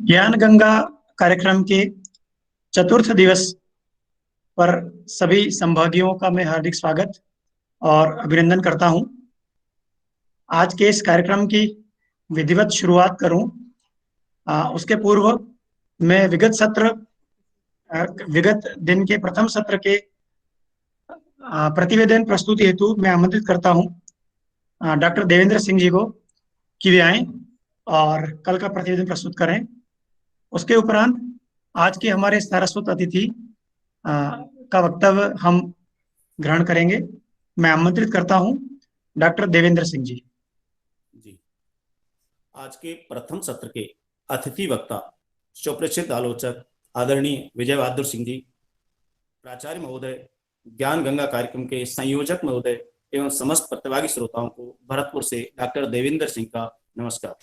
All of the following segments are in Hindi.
ज्ञान गंगा कार्यक्रम के चतुर्थ दिवस पर सभी संभागियों का मैं हार्दिक स्वागत और अभिनंदन करता हूं। आज के इस कार्यक्रम की विधिवत शुरुआत करूं उसके पूर्व मैं विगत दिन के प्रथम सत्र के प्रतिवेदन प्रस्तुति हेतु मैं आमंत्रित करता हूं डॉक्टर देवेंद्र सिंह जी को कि वे आएं और कल का प्रतिवेदन प्रस्तुत करें। उसके उपरांत आज के हमारे सारस्वत अतिथि का वक्तव्य हम ग्रहण करेंगे। मैं आमंत्रित करता हूं डॉक्टर देवेंद्र सिंह जी। आज के प्रथम सत्र के अतिथि वक्ता सुप्रसिद्ध आलोचक आदरणीय विजय बहादुर सिंह जी, प्राचार्य महोदय, ज्ञान गंगा कार्यक्रम के संयोजक महोदय एवं समस्त प्रतिभागी श्रोताओं को भरतपुर से डॉक्टर देवेंद्र सिंह का नमस्कार।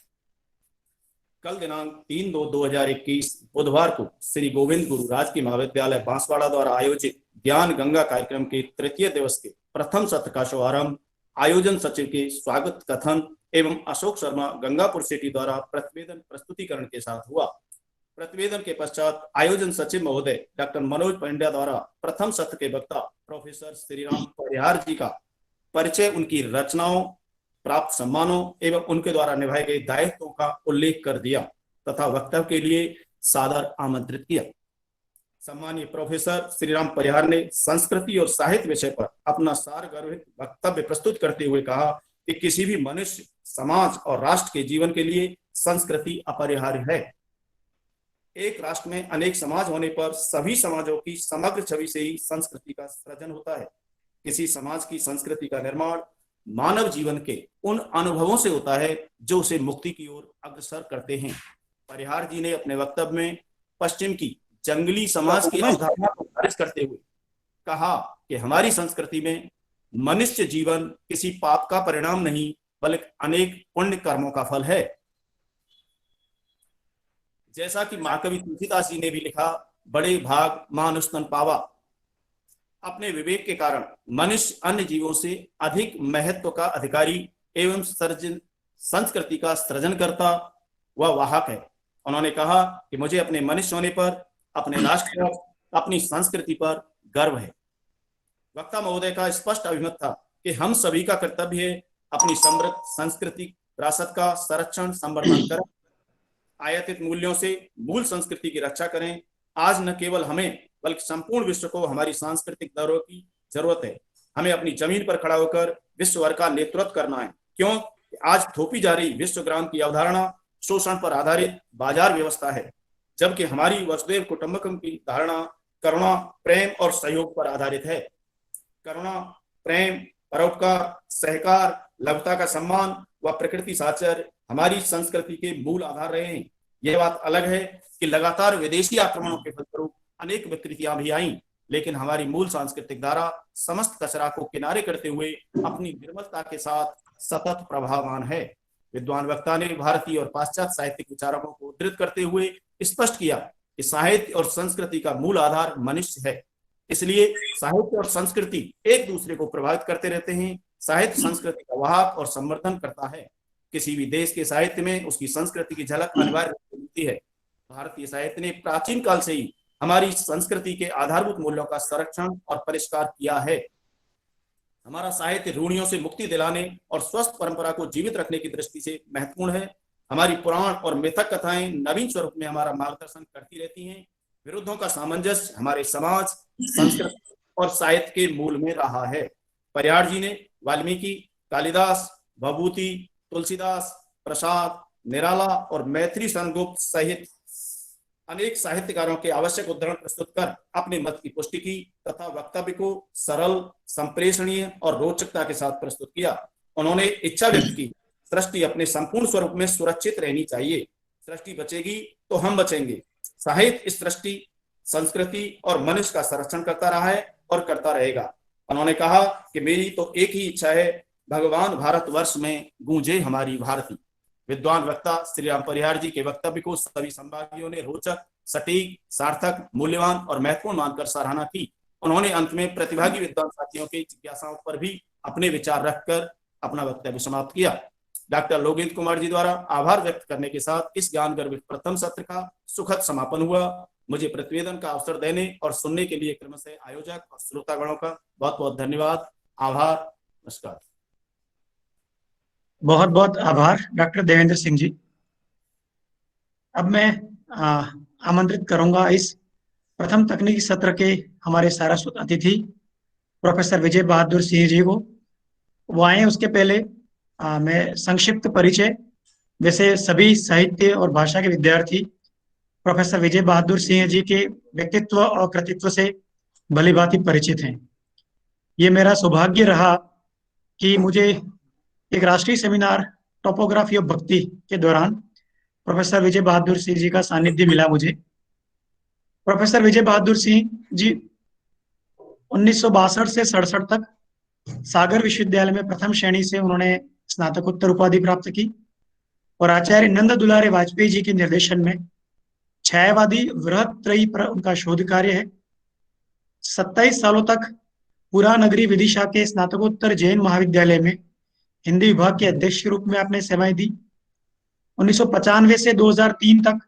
कल दिनांक 3/2/2021 बुधवार को श्री गोविंद गुरु राजकीय महाविद्यालय बांसवाड़ा द्वारा आयोजित ज्ञान गंगा कार्यक्रम के तृतीय दिवस के प्रथम सत्र का शुभारंभ आयोजन सचिव के स्वागत कथन एवं अशोक शर्मा गंगापुर सिटी द्वारा प्रतिवेदन प्रस्तुतिकरण के साथ हुआ। प्रतिवेदन के पश्चात आयोजन सचिव महोदय डॉक्टर मनोज पांड्या द्वारा प्रथम सत्र के वक्ता प्रोफेसर श्रीराम परिहार जी का परिचय, उनकी रचनाओं, प्राप्त सम्मानों एवं उनके द्वारा निभाए गए दायित्वों का उल्लेख कर दिया तथा वक्तव्य के लिए सादर आमंत्रित किया। सम्मानीय प्रोफेसर श्रीराम परिहार ने संस्कृति और साहित्य विषय पर अपना सारगर्भित वक्तव्य प्रस्तुत करते हुए कहा कि किसी भी मनुष्य, समाज और राष्ट्र के जीवन के लिए संस्कृति अपरिहार्य है। एक राष्ट्र में अनेक समाज होने पर सभी समाजों की समग्र छवि से ही संस्कृति का सृजन होता है। किसी समाज की संस्कृति का निर्माण मानव जीवन के उन अनुभवों से होता है जो उसे मुक्ति की ओर अग्रसर करते हैं। परिहार जी ने अपने वक्तव्य में पश्चिम की जंगली समाज की अवधारणा को खारिज करते हुए कहा कि हमारी संस्कृति में मनुष्य जीवन किसी पाप का परिणाम नहीं बल्कि अनेक पुण्य कर्मों का फल है। जैसा कि महाकवि तुलसीदास जी ने भी लिखा, बड़े भाग मानुष तन पावा। अपने विवेक के कारण मनुष्य अन्य जीवों से अधिक महत्व का अधिकारी एवं संस्कृति का सृजन करता व वाहक है। उन्होंने कहा कि मुझे अपने मनुष्य होने पर, अपने राष्ट्र पर, अपनी संस्कृति पर गर्व है। वक्ता महोदय का स्पष्ट अभिमत था कि हम सभी का कर्तव्य है अपनी समृद्ध सांस्कृतिक विरासत का संरक्षण संवर्धन करें, आयातित मूल्यों से मूल संस्कृति की रक्षा करें। आज न केवल हमें बल्कि संपूर्ण विश्व को हमारी सांस्कृतिक धरोहर की जरूरत है। हमें अपनी जमीन पर खड़ा होकर विश्व भर का नेतृत्व करना है, क्यों आज थोपी जा रही विश्वग्राम की अवधारणा शोषण पर आधारित बाजार व्यवस्था है, जबकि हमारी वसुधैव कुटुंबकम की धारणा करुणा, प्रेम और सहयोग पर आधारित है। करुणा, प्रेम, परोपकार, सहकार, लघुता का सम्मान व प्रकृति साचर हमारी संस्कृति के मूल आधार रहे हैं। यह बात अलग है कि लगातार विदेशी आक्रमणों के फलस्वरूप अनेक विकृतियां भी आईं, लेकिन हमारी मूल सांस्कृतिक धारा समस्त कचरा को किनारे करते हुए अपनी निर्मलता के साथ सतत प्रभावमान है। विद्वान वक्ता ने भारतीय और पाश्चात्य साहित्यिक विचारकों को उद्धृत करते हुए स्पष्ट किया कि साहित्य और संस्कृति का मूल आधार मनुष्य है, इसलिए साहित्य और संस्कृति एक दूसरे को प्रभावित करते रहते हैं। साहित्य संस्कृति का वाहक और संवर्धन करता है। किसी भी देश के साहित्य में उसकी संस्कृति की झलक अनिवार्य रूप से मिलती है। भारतीय साहित्य ने प्राचीन काल से ही हमारी संस्कृति के आधारभूत मूल्यों का संरक्षण और परिष्कार किया है। हमारा साहित्य रूढ़ियों से मुक्ति दिलाने और स्वस्थ परंपरा को जीवित रखने की दृष्टि से महत्वपूर्ण है। हमारी पुराण और मिथक कथाएं नवीन स्वरूप में हमारा मार्गदर्शन करती रहती हैं। विरुद्धों का सामंजस्य हमारे समाज, संस्कृति और साहित्य के मूल में रहा है। परिहार जी ने वाल्मीकि, कालिदास, भभूति, तुलसीदास, प्रसाद, निराला और मैत्री सेनगुप्त सहित अनेक साहित्यकारों के आवश्यक उद्धरण प्रस्तुत कर अपने मत की पुष्टि की तथा वक्तव्य को सरल, संप्रेषणीय और रोचकता के साथ प्रस्तुत किया। उन्होंने इच्छा व्यक्त की, सृष्टि अपने संपूर्ण स्वरूप में सुरक्षित रहनी चाहिए। सृष्टि बचेगी तो हम बचेंगे। साहित्य इस सृष्टि, संस्कृति और मनुष्य का संरक्षण करता रहा है और करता रहेगा। उन्होंने कहा कि मेरी तो एक ही इच्छा है, भगवान भारतवर्ष में गूंजे हमारी भारती। विद्वान वक्ता श्री राम परिहार जी के वक्तव्य को सभी संभागियों ने रोचक, सटीक, सार्थक, मूल्यवान और महत्वपूर्ण मानकर सराहना की। उन्होंने अंत में प्रतिभागी विद्वान साथियों की जिज्ञासाओं पर भी अपने विचार रखकर अपना वक्तव्य समाप्त किया। डॉक्टर लोकेंद्र कुमार जी द्वारा आभार व्यक्त करने के साथ इस ज्ञान गर्भित प्रथम सत्र का सुखद समापन हुआ। मुझे प्रतिवेदन का अवसर देने और सुनने के लिए क्रमशः आयोजक और श्रोतागणों का बहुत बहुत धन्यवाद, आभार, नमस्कार। बहुत बहुत आभार डॉक्टर देवेंद्र सिंह जी। अब मैं आमंत्रित करूंगा इस प्रथम तकनीकी सत्र के हमारे सारस्वत अतिथि प्रोफेसर विजय बहादुर सिंह जी को। वो आए उसके पहले मैं संक्षिप्त परिचय, वैसे सभी साहित्य और भाषा के विद्यार्थी प्रोफेसर विजय बहादुर सिंह जी के व्यक्तित्व और कृतित्व से भलीभांति परिचित हैं। ये मेरा सौभाग्य रहा कि मुझे एक राष्ट्रीय सेमिनार टोपोग्राफी ऑफ भक्ति के दौरान प्रोफेसर विजय बहादुर सिंह जी का सानिध्य मिला मुझे। प्रोफेसर विजय बहादुर सिंह जी 1962 से 67 तक सागर विश्वविद्यालय में प्रथम श्रेणी से उन्होंने स्नातकोत्तर उपाधि प्राप्त की और आचार्य नंद दुलारे वाजपेयी जी के निर्देशन में छायावादी वृहत्त्रयी पर उनका शोध कार्य है। 27 सालों तक पुरानगरी विदिशा के स्नातकोत्तर जैन महाविद्यालय में हिंदी विभाग के अध्यक्ष के रूप में आपने सेवाएं दी। 1995 से 2003 तक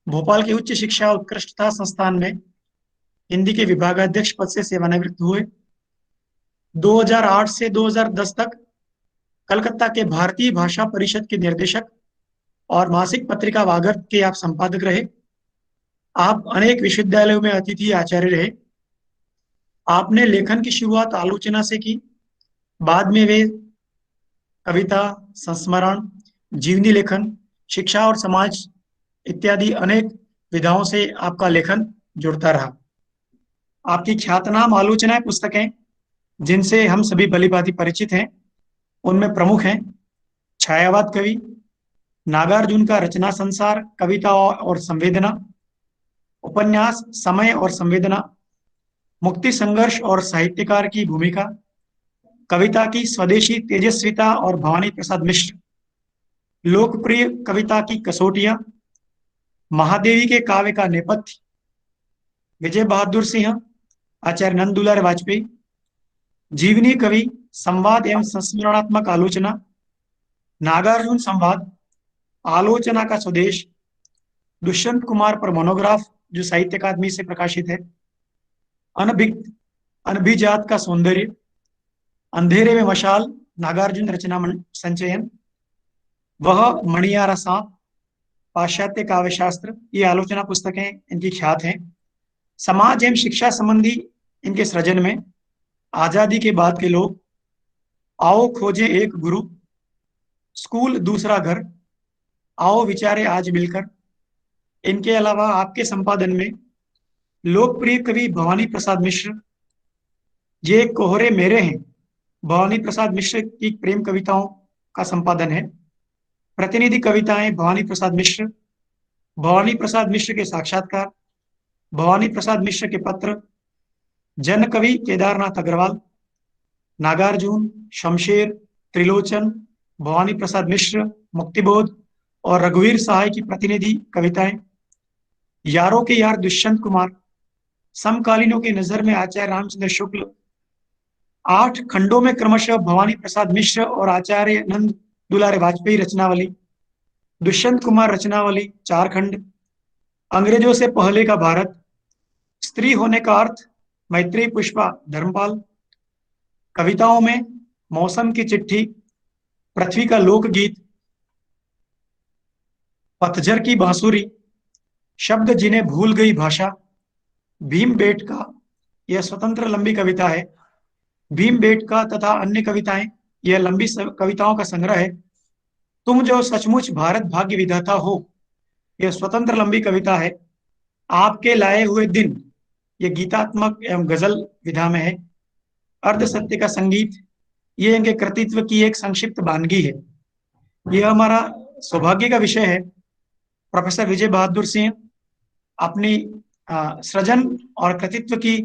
भोपाल के उच्च शिक्षा उत्कृष्टता संस्थान में हिंदी के विभागाध्यक्ष पद से सेवानिवृत्त हुए। 2008 से 2010 तक कलकत्ता के भारतीय भाषा परिषद के निर्देशक और मासिक पत्रिका वागर्त के आप संपादक रहे। आप अनेक विश्वविद्यालयों में अतिथि आचार्य रहे। आपने लेखन की शुरुआत आलोचना से की, बाद में वे कविता, संस्मरण, जीवनी लेखन, शिक्षा और समाज इत्यादि अनेक विधाओं से आपका लेखन जुड़ता रहा। आपकी ख्यातनाम आलोचनाएं पुस्तकें जिनसे हम सभी भलीभांति परिचित हैं, उनमें प्रमुख हैं छायावाद कवि, नागार्जुन का रचना संसार, कविता और संवेदना, उपन्यास समय और संवेदना, मुक्ति संघर्ष और साहित्यकार की भूमिका, कविता की स्वदेशी तेजस्विता और भवानी प्रसाद मिश्र, लोकप्रिय कविता की कसौटियां, महादेवी के काव्य का नेपथ्य, विजय बहादुर सिंह, आचार्य नंद दुलारे वाजपेयी, जीवनी कवि, संवाद एवं संस्मरणात्मक आलोचना, नागार्जुन संवाद, आलोचना का स्वदेश, दुष्यंत कुमार पर मोनोग्राफ जो साहित्य अकादमी से प्रकाशित है, अनभिजात का सौंदर्य, अंधेरे में मशाल, नागार्जुन रचना संचयन, वह मणियारा सांप, पाश्चात्य काव्यशास्त्र, ये आलोचना पुस्तकें इनकी ख्यात हैं। समाज एवं शिक्षा संबंधी इनके सृजन में आजादी के बाद के लोग, आओ खोजें एक गुरु, स्कूल दूसरा घर, आओ विचारे आज मिलकर। इनके अलावा आपके संपादन में लोकप्रिय कवि भवानी प्रसाद मिश्र, ये कोहरे मेरे हैं, भवानी प्रसाद मिश्र की प्रेम कविताओं का संपादन है। प्रतिनिधि कविताएं भवानी प्रसाद मिश्र, भवानी प्रसाद मिश्र के साक्षात्कार, भवानी प्रसाद मिश्र के पत्र, जन कवि केदारनाथ अग्रवाल, नागार्जुन, शमशेर, त्रिलोचन, भवानी प्रसाद मिश्र, मुक्तिबोध और रघुवीर सहाय की प्रतिनिधि कविताएं, यारों के यार दुष्यंत कुमार, समकालीनों की नजर में आचार्य रामचंद्र शुक्ल, 8 खंडों में क्रमशः भवानी प्रसाद मिश्र और आचार्य नंद दुलारे वाजपेयी रचनावली, दुष्यंत कुमार रचनावली 4 खंड, अंग्रेजों से पहले का भारत, स्त्री होने का अर्थ, मैत्री पुष्पा धर्मपाल, कविताओं में मौसम की चिट्ठी, पृथ्वी का लोकगीत, पतझर की बांसुरी, शब्द जिन्हें भूल गई भाषा, भीम बेटका, यह स्वतंत्र लंबी कविता है, भीम बेटका तथा अन्य कविताएं, यह लंबी कविताओं का संग्रह है। तुम जो सचमुच भारत भाग्य विधाता हो, यह स्वतंत्र लंबी कविता है। आपके लाए हुए दिन, यह गीतात्मक एवं गजल विधा में है। अर्ध सत्य का संगीत, ये इनके कृतित्व की एक संक्षिप्त वानगी है। यह हमारा सौभाग्य का विषय है। प्रोफेसर विजय बहादुर सिंह अपनी सृजन और कृतित्व की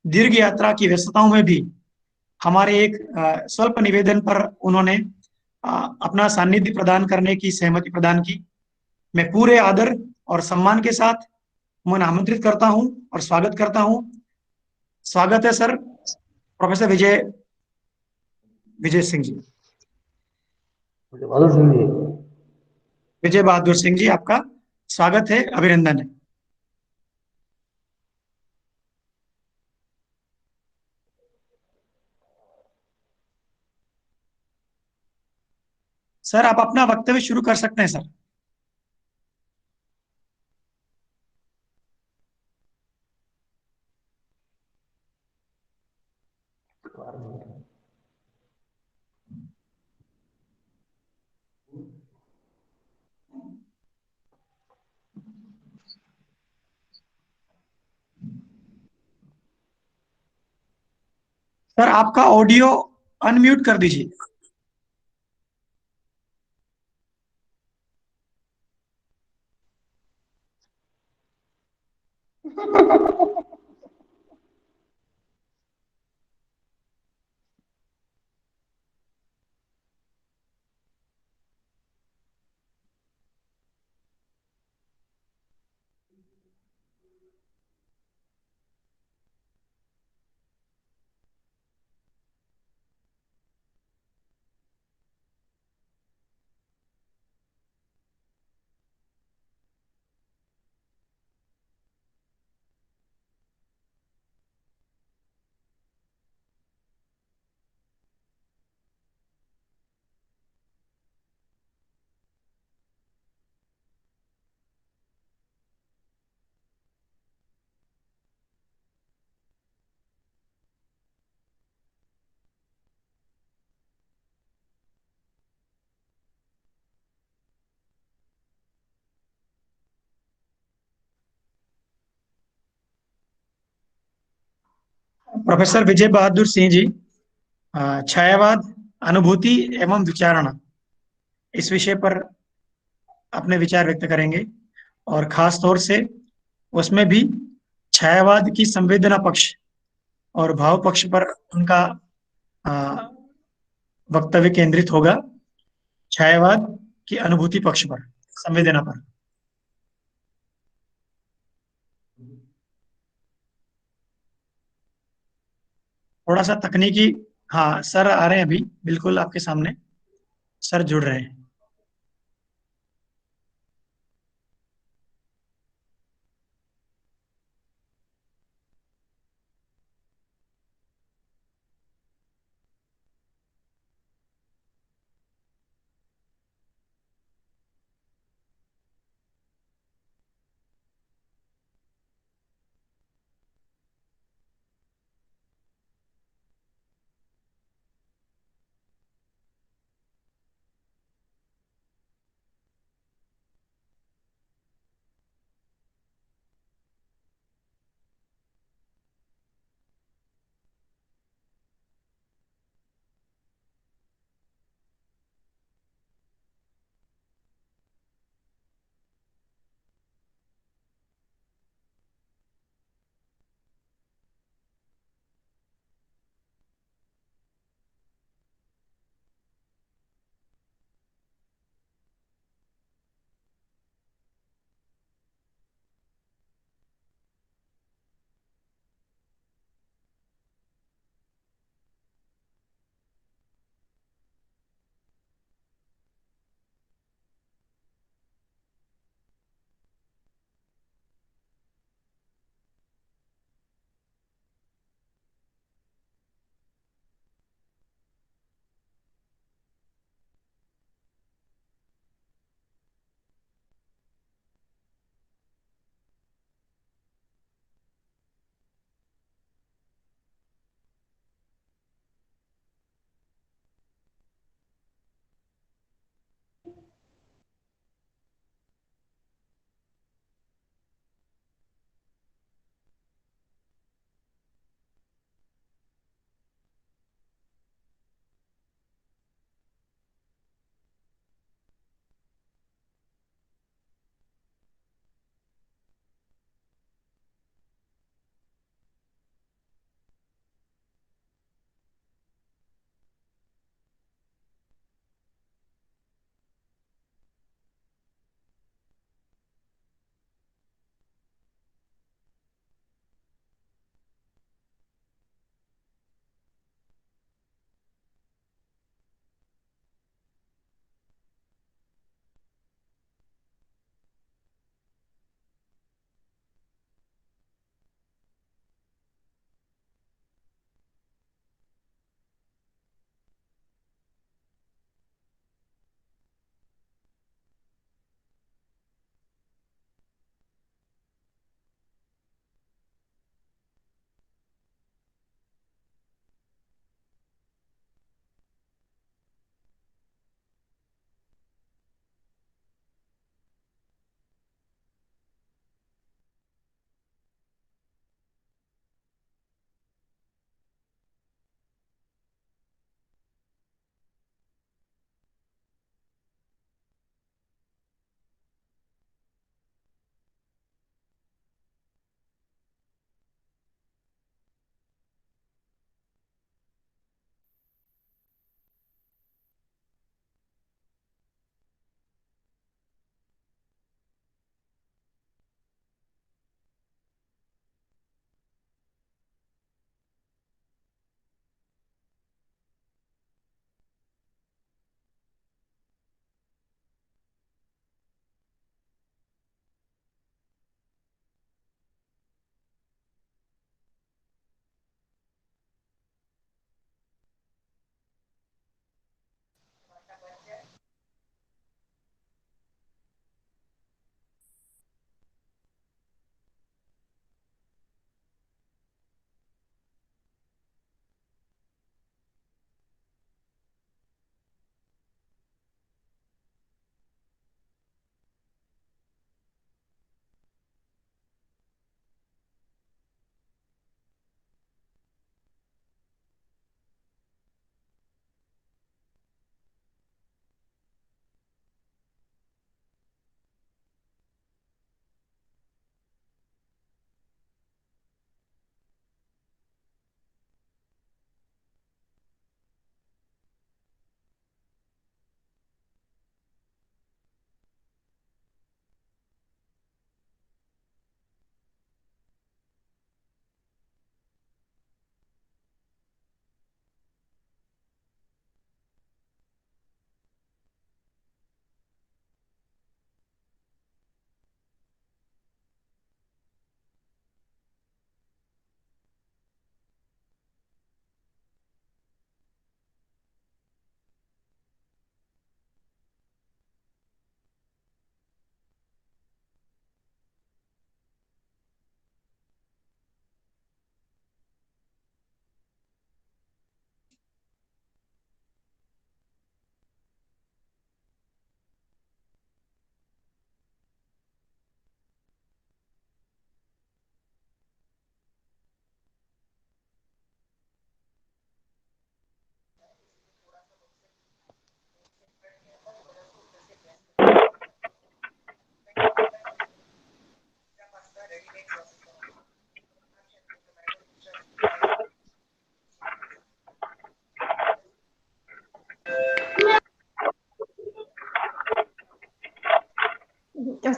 दीर्घ यात्रा की व्यस्तताओं में भी हमारे एक स्वल्प निवेदन पर उन्होंने अपना सानिध्य प्रदान करने की सहमति प्रदान की। मैं पूरे आदर और सम्मान के साथ उन्हें आमंत्रित करता हूं और स्वागत करता हूं। स्वागत है सर, प्रोफेसर विजय सिंह जी। बहादुर सिंह जी। विजय बहादुर सिंह जी, आपका स्वागत है, अभिनंदन है। सर, आप अपना वक्तव्य शुरू कर सकते हैं सर। सर, आपका ऑडियो अनम्यूट कर दीजिए। प्रोफेसर विजय बहादुर सिंह जी छायावाद, अनुभूति एवं विचारणा, इस विषय पर अपने विचार व्यक्त करेंगे। और खास तौर से उसमें भी छायावाद की संवेदना पक्ष और भाव पक्ष पर उनका आ, वक्तव्य केंद्रित होगा। छायावाद की अनुभूति पक्ष पर, संवेदना पर। थोड़ा सा तकनीकी। हाँ सर, आ रहे हैं अभी, बिल्कुल आपके सामने सर जुड़ रहे हैं।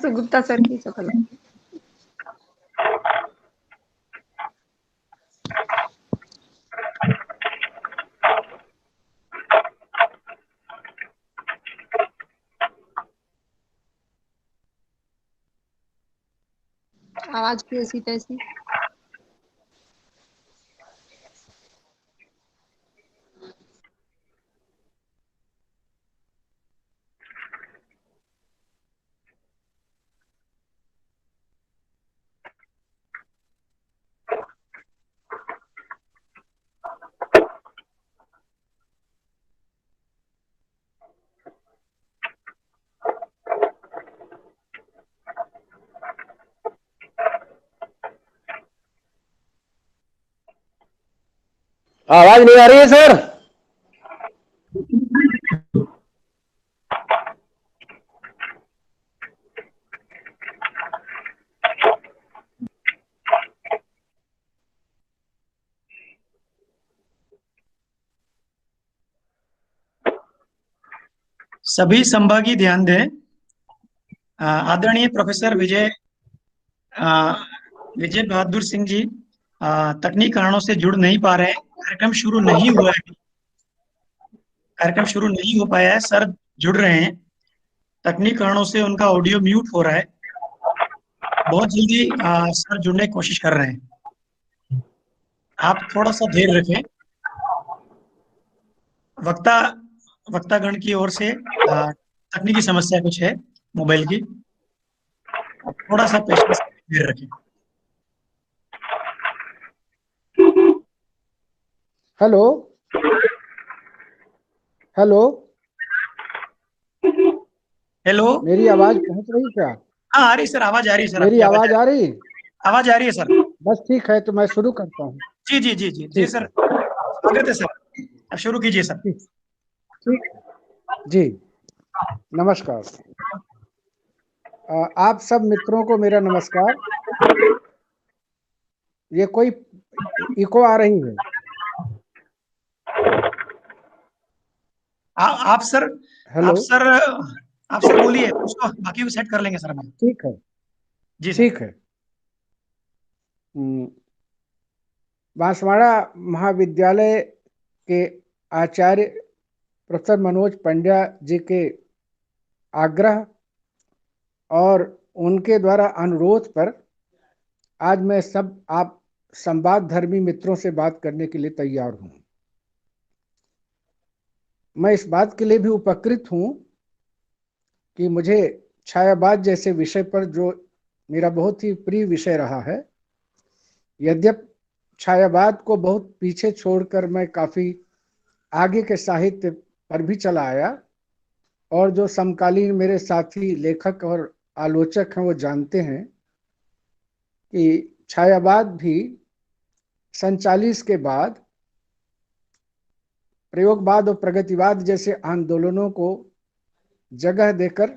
से गुप्ता सर की सफल। आवाज की ऐसी तैसी। आवाज नहीं आ रही है सर। सभी संभागी ध्यान दें। आदरणीय प्रोफेसर विजय बहादुर सिंह जी तकनीकी कारणों से जुड़ नहीं पा रहे हैं। कार्यक्रम शुरू नहीं हुआ है, कार्यक्रम शुरू नहीं हो पाया है। सर जुड़ रहे हैं, तकनीकी कारणों से उनका ऑडियो म्यूट हो रहा है। बहुत जल्दी सर जुड़ने की कोशिश कर रहे हैं, आप थोड़ा सा धैर्य रखें। वक्ता वक्तागण की ओर से तकनीकी समस्या कुछ है मोबाइल की, आप थोड़ा सा पेशेंस धैर्य रखें। हेलो हेलो, हेलो, मेरी आवाज पहुंच रही क्या? हाँ आ रही सर, आवाज आ रही है सर, मेरी आपकी आवाज आ रही? आवाज आ रही है सर। बस ठीक है, तो मैं शुरू करता हूँ। जी जी जी जी जी ठीक सर, है, स्वागत है सर, अब शुरू कीजिए सर। ठीक ठीक जी, नमस्कार। आप सब मित्रों को मेरा नमस्कार। ये कोई इको आ रही है? आप सर, हेलो, आप सर बोलिए, उसको बाकी को सेट कर लेंगे सर हम। ठीक है, जी सर। ठीक है। बांसवाड़ा महाविद्यालय के आचार्य प्रोफेसर मनोज पंड्या जी के आग्रह और उनके द्वारा अनुरोध पर आज मैं आप संवाद धर्मी मित्रों से बात करने के लिए तैयार हूं। मैं इस बात के लिए भी उपकृत हूं कि मुझे छायावाद जैसे विषय पर, जो मेरा बहुत ही प्रिय विषय रहा है, यद्यप छायावाद को बहुत पीछे छोड़कर मैं काफी आगे के साहित्य पर भी चला आया, और जो समकालीन मेरे साथी लेखक और आलोचक हैं वो जानते हैं कि छायावाद भी सन 40 के बाद प्रयोगवाद और प्रगतिवाद जैसे आंदोलनों को जगह देकर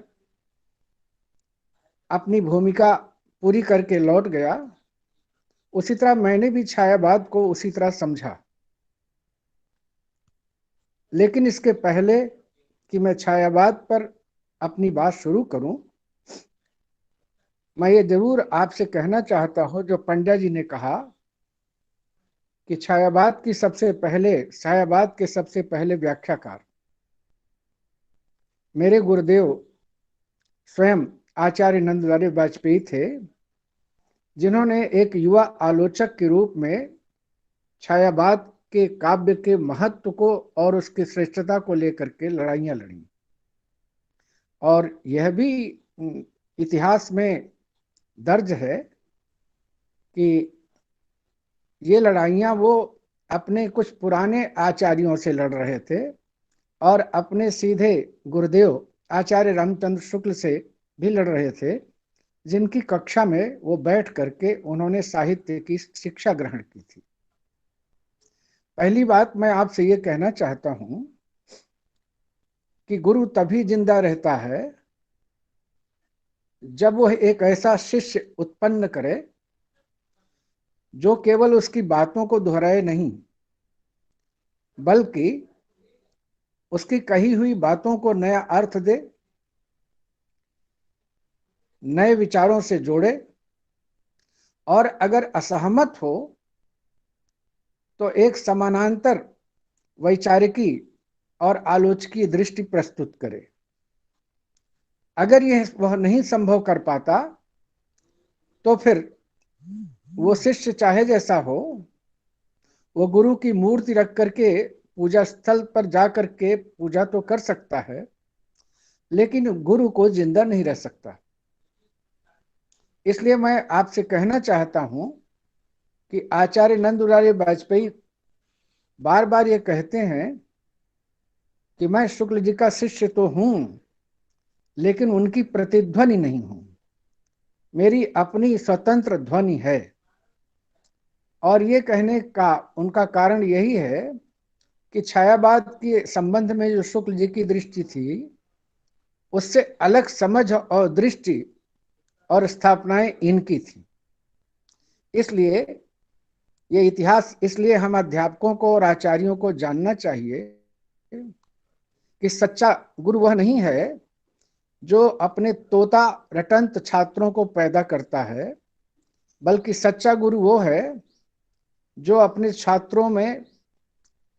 अपनी भूमिका पूरी करके लौट गया। उसी तरह मैंने भी छायावाद को उसी तरह समझा। लेकिन इसके पहले कि मैं छायावाद पर अपनी बात शुरू करूं, मैं ये जरूर आपसे कहना चाहता हूं, जो पंड्या जी ने कहा कि छायावाद के सबसे पहले व्याख्याकार मेरे गुरुदेव स्वयं आचार्य नंदलाल वाजपेयी थे, जिन्होंने एक युवा आलोचक के रूप में छायावाद के काव्य के महत्व को और उसकी श्रेष्ठता को लेकर के लड़ाइयां लड़ी। और यह भी इतिहास में दर्ज है कि ये लड़ाइयां वो अपने कुछ पुराने आचार्यों से लड़ रहे थे और अपने सीधे गुरुदेव आचार्य रामचंद्र शुक्ल से भी लड़ रहे थे, जिनकी कक्षा में वो बैठ करके उन्होंने साहित्य की शिक्षा ग्रहण की थी। पहली बात मैं आपसे ये कहना चाहता हूं कि गुरु तभी जिंदा रहता है जब वह एक ऐसा शिष्य उत्पन्न करे जो केवल उसकी बातों को दोहराए नहीं, बल्कि उसकी कही हुई बातों को नया अर्थ दे, नए विचारों से जोड़े और अगर असहमत हो तो एक समानांतर वैचारिकी और आलोचकीय दृष्टि प्रस्तुत करे। अगर यह वह नहीं संभव कर पाता तो फिर वो शिष्य चाहे जैसा हो, वो गुरु की मूर्ति रख करके पूजा स्थल पर जा करके पूजा तो कर सकता है, लेकिन गुरु को जिंदा नहीं रह सकता। इसलिए मैं आपसे कहना चाहता हूं कि आचार्य नंद दुलारी वाजपेयी बार बार ये कहते हैं कि मैं शुक्ल जी का शिष्य तो हूं, लेकिन उनकी प्रतिध्वनि नहीं हूं, मेरी अपनी स्वतंत्र ध्वनि है। और ये कहने का उनका कारण यही है कि छायावाद के संबंध में जो शुक्ल जी की दृष्टि थी, उससे अलग समझ और दृष्टि और स्थापनाएं इनकी थी। इसलिए ये इतिहास, इसलिए हम अध्यापकों को और आचार्यों को जानना चाहिए कि सच्चा गुरु वह नहीं है जो अपने तोता रटंत छात्रों को पैदा करता है, बल्कि सच्चा गुरु वो है जो अपने छात्रों में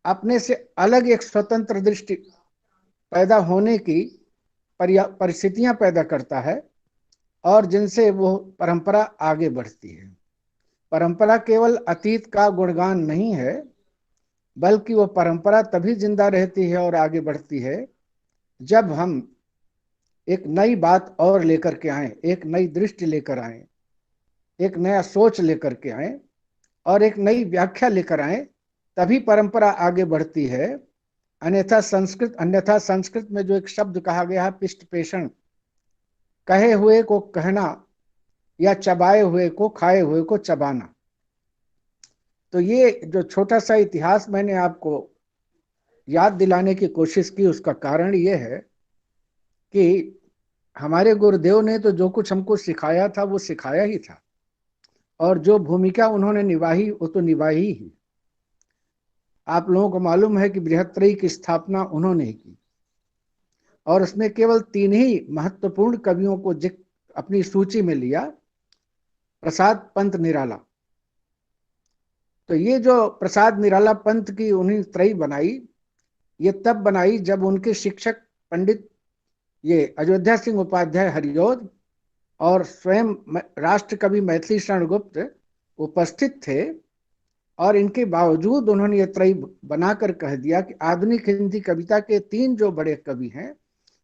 अपने से अलग एक स्वतंत्र दृष्टि पैदा होने की परिस्थितियां पैदा करता है और जिनसे वो परंपरा आगे बढ़ती है। परंपरा केवल अतीत का गुणगान नहीं है, बल्कि वो परंपरा तभी जिंदा रहती है और आगे बढ़ती है जब हम एक नई बात और लेकर के आए, एक नई दृष्टि लेकर आए, एक नया सोच लेकर के आए और एक नई व्याख्या लेकर आए, तभी परंपरा आगे बढ़ती है। अन्यथा संस्कृत में जो एक शब्द कहा गया है पिष्ट पेषण, कहे हुए को कहना या चबाए हुए को, खाए हुए को चबाना। तो ये जो छोटा सा इतिहास मैंने आपको याद दिलाने की कोशिश की, उसका कारण ये है कि हमारे गुरुदेव ने तो जो कुछ हमको सिखाया था वो सिखाया ही था, और जो भूमिका उन्होंने निभाई वो तो निभाई ही। आप लोगों को मालूम है कि बृहत्त्रयी की स्थापना उन्होंने ही की, और उसमें केवल 3 ही महत्वपूर्ण कवियों को अपनी सूची में लिया, प्रसाद, पंत, निराला। तो ये जो प्रसाद, निराला, पंत की उन्हें त्रयी बनाई, ये तब बनाई जब उनके शिक्षक पंडित ये अयोध्या सिंह उपाध्याय हरिऔध और स्वयं राष्ट्र कवि मैथिली शरण गुप्त उपस्थित थे। और इनके बावजूद उन्होंने ये त्रयी बनाकर कह दिया कि आधुनिक हिंदी कविता के 3 जो बड़े कवि हैं,